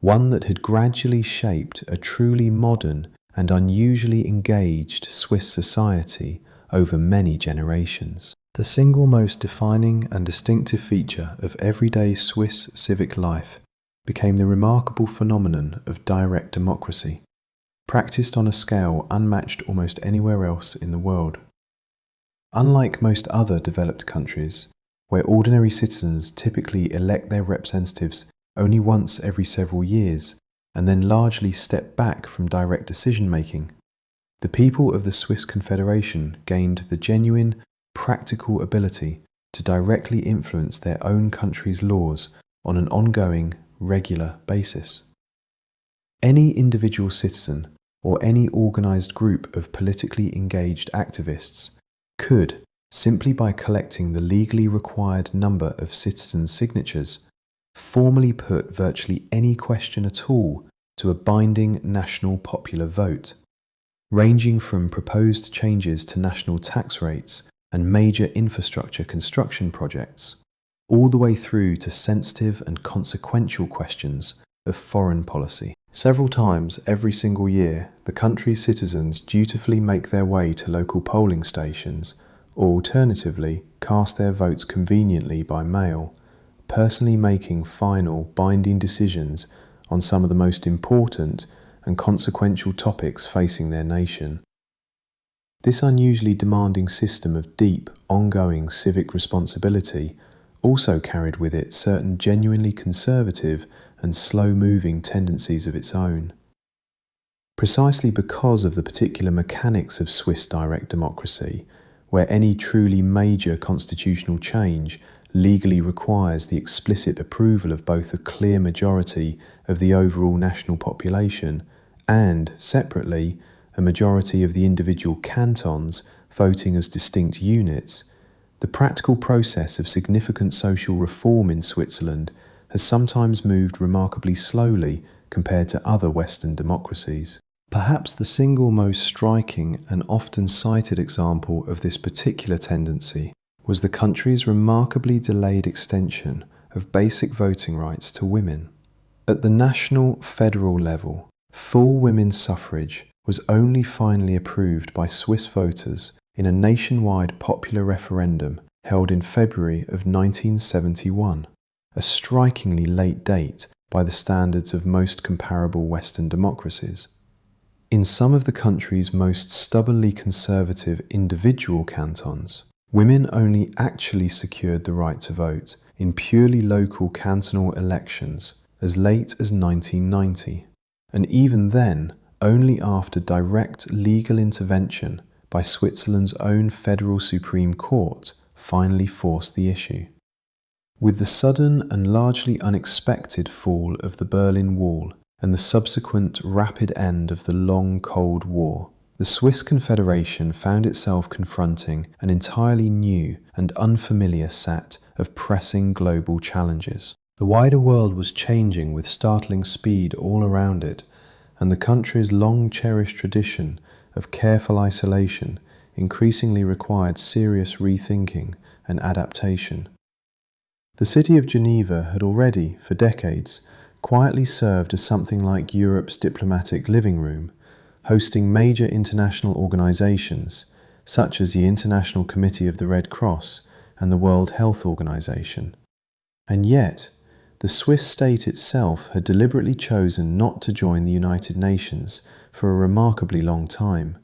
one that had gradually shaped a truly modern and unusually engaged Swiss society over many generations. The single most defining and distinctive feature of everyday Swiss civic life became the remarkable phenomenon of direct democracy, practiced on a scale unmatched almost anywhere else in the world. Unlike most other developed countries, where ordinary citizens typically elect their representatives only once every several years and then largely step back from direct decision-making, the people of the Swiss Confederation gained the genuine, practical ability to directly influence their own country's laws on an ongoing, regular basis. Any individual citizen or any organized group of politically engaged activists could, simply by collecting the legally required number of citizen signatures, formally put virtually any question at all to a binding national popular vote, ranging from proposed changes to national tax rates and major infrastructure construction projects, all the way through to sensitive and consequential questions of foreign policy. Several times every single year, the country's citizens dutifully make their way to local polling stations, or alternatively cast their votes conveniently by mail, personally making final, binding decisions on some of the most important and consequential topics facing their nation. This unusually demanding system of deep, ongoing civic responsibility also carried with it certain genuinely conservative and slow-moving tendencies of its own. Precisely because of the particular mechanics of Swiss direct democracy, where any truly major constitutional change legally requires the explicit approval of both a clear majority of the overall national population and, separately, a majority of the individual cantons voting as distinct units, the practical process of significant social reform in Switzerland has sometimes moved remarkably slowly compared to other Western democracies. Perhaps the single most striking and often cited example of this particular tendency was the country's remarkably delayed extension of basic voting rights to women. At the national federal level, full women's suffrage was only finally approved by Swiss voters in a nationwide popular referendum held in February of 1971, a strikingly late date by the standards of most comparable Western democracies. In some of the country's most stubbornly conservative individual cantons, women only actually secured the right to vote in purely local cantonal elections as late as 1990, and even then only after direct legal intervention by Switzerland's own Federal Supreme Court finally forced the issue. With the sudden and largely unexpected fall of the Berlin Wall and the subsequent rapid end of the long Cold War, the Swiss Confederation found itself confronting an entirely new and unfamiliar set of pressing global challenges. The wider world was changing with startling speed all around it, and the country's long-cherished tradition of careful isolation increasingly required serious rethinking and adaptation. The city of Geneva had already, for decades, quietly served as something like Europe's diplomatic living room, hosting major international organizations such as the International Committee of the Red Cross and the World Health Organization. And yet, the Swiss state itself had deliberately chosen not to join the United Nations for a remarkably long time,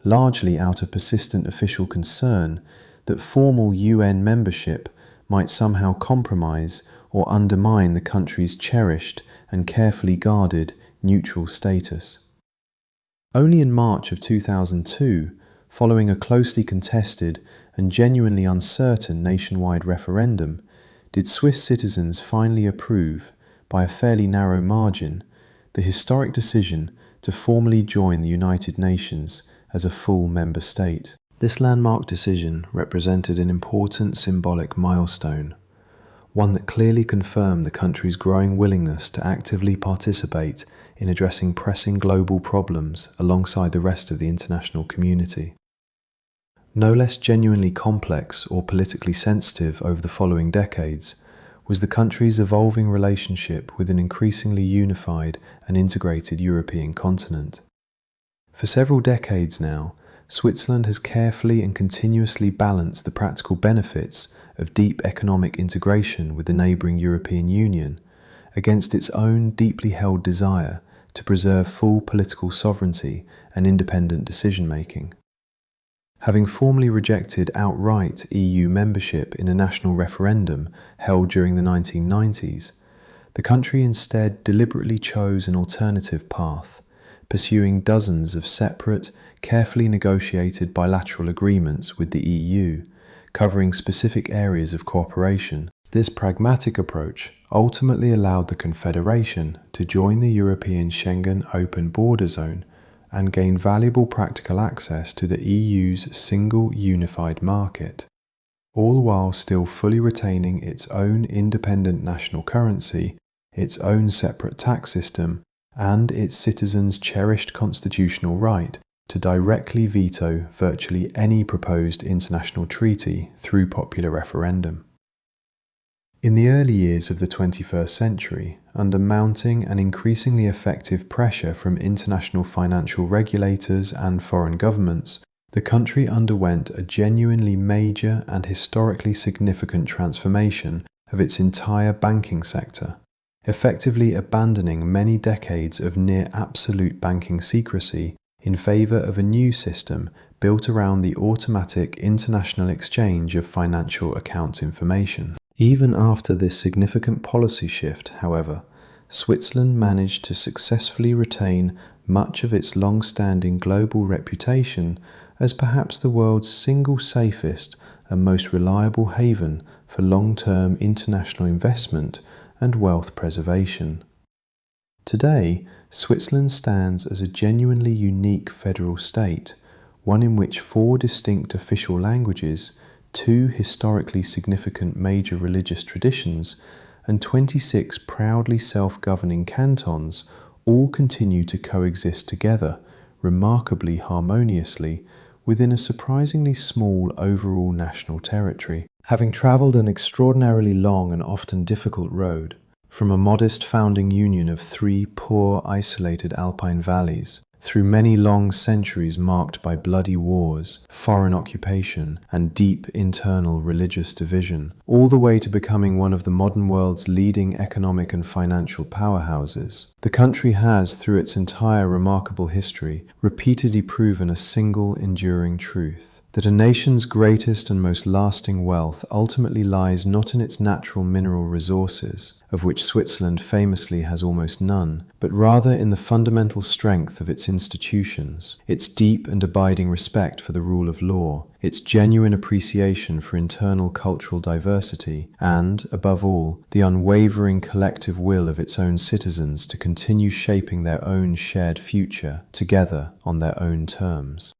largely out of persistent official concern that formal UN membership might somehow compromise or undermine the country's cherished and carefully guarded neutral status. Only in March of 2002, following a closely contested and genuinely uncertain nationwide referendum, did Swiss citizens finally approve, by a fairly narrow margin, the historic decision to formally join the United Nations as a full member state. This landmark decision represented an important symbolic milestone, one that clearly confirmed the country's growing willingness to actively participate in addressing pressing global problems alongside the rest of the international community. No less genuinely complex or politically sensitive over the following decades was the country's evolving relationship with an increasingly unified and integrated European continent. For several decades now, Switzerland has carefully and continuously balanced the practical benefits of deep economic integration with the neighbouring European Union against its own deeply held desire to preserve full political sovereignty and independent decision-making. Having formally rejected outright EU membership in a national referendum held during the 1990s, the country instead deliberately chose an alternative path, pursuing dozens of separate, carefully negotiated bilateral agreements with the EU, covering specific areas of cooperation. This pragmatic approach ultimately allowed the Confederation to join the European Schengen open border zone and gain valuable practical access to the EU's single unified market, all while still fully retaining its own independent national currency, its own separate tax system, and its citizens' cherished constitutional right to directly veto virtually any proposed international treaty through popular referendum. In the early years of the 21st century, under mounting and increasingly effective pressure from international financial regulators and foreign governments, the country underwent a genuinely major and historically significant transformation of its entire banking sector, effectively abandoning many decades of near absolute banking secrecy in favor of a new system built around the automatic international exchange of financial account information. Even after this significant policy shift, however, Switzerland managed to successfully retain much of its long-standing global reputation as perhaps the world's single safest and most reliable haven for long-term international investment and wealth preservation. Today, Switzerland stands as a genuinely unique federal state, one in which 4 distinct official languages, 2 historically significant major religious traditions, and 26 proudly self-governing cantons all continue to coexist together, remarkably harmoniously, within a surprisingly small overall national territory. Having travelled an extraordinarily long and often difficult road, from a modest founding union of 3 poor, isolated alpine valleys, through many long centuries marked by bloody wars, foreign occupation, and deep internal religious division, all the way to becoming one of the modern world's leading economic and financial powerhouses, the country has, through its entire remarkable history, repeatedly proven a single enduring truth: that a nation's greatest and most lasting wealth ultimately lies not in its natural mineral resources, of which Switzerland famously has almost none, but rather in the fundamental strength of its institutions, its deep and abiding respect for the rule of law, its genuine appreciation for internal cultural diversity, and, above all, the unwavering collective will of its own citizens to continue shaping their own shared future together on their own terms.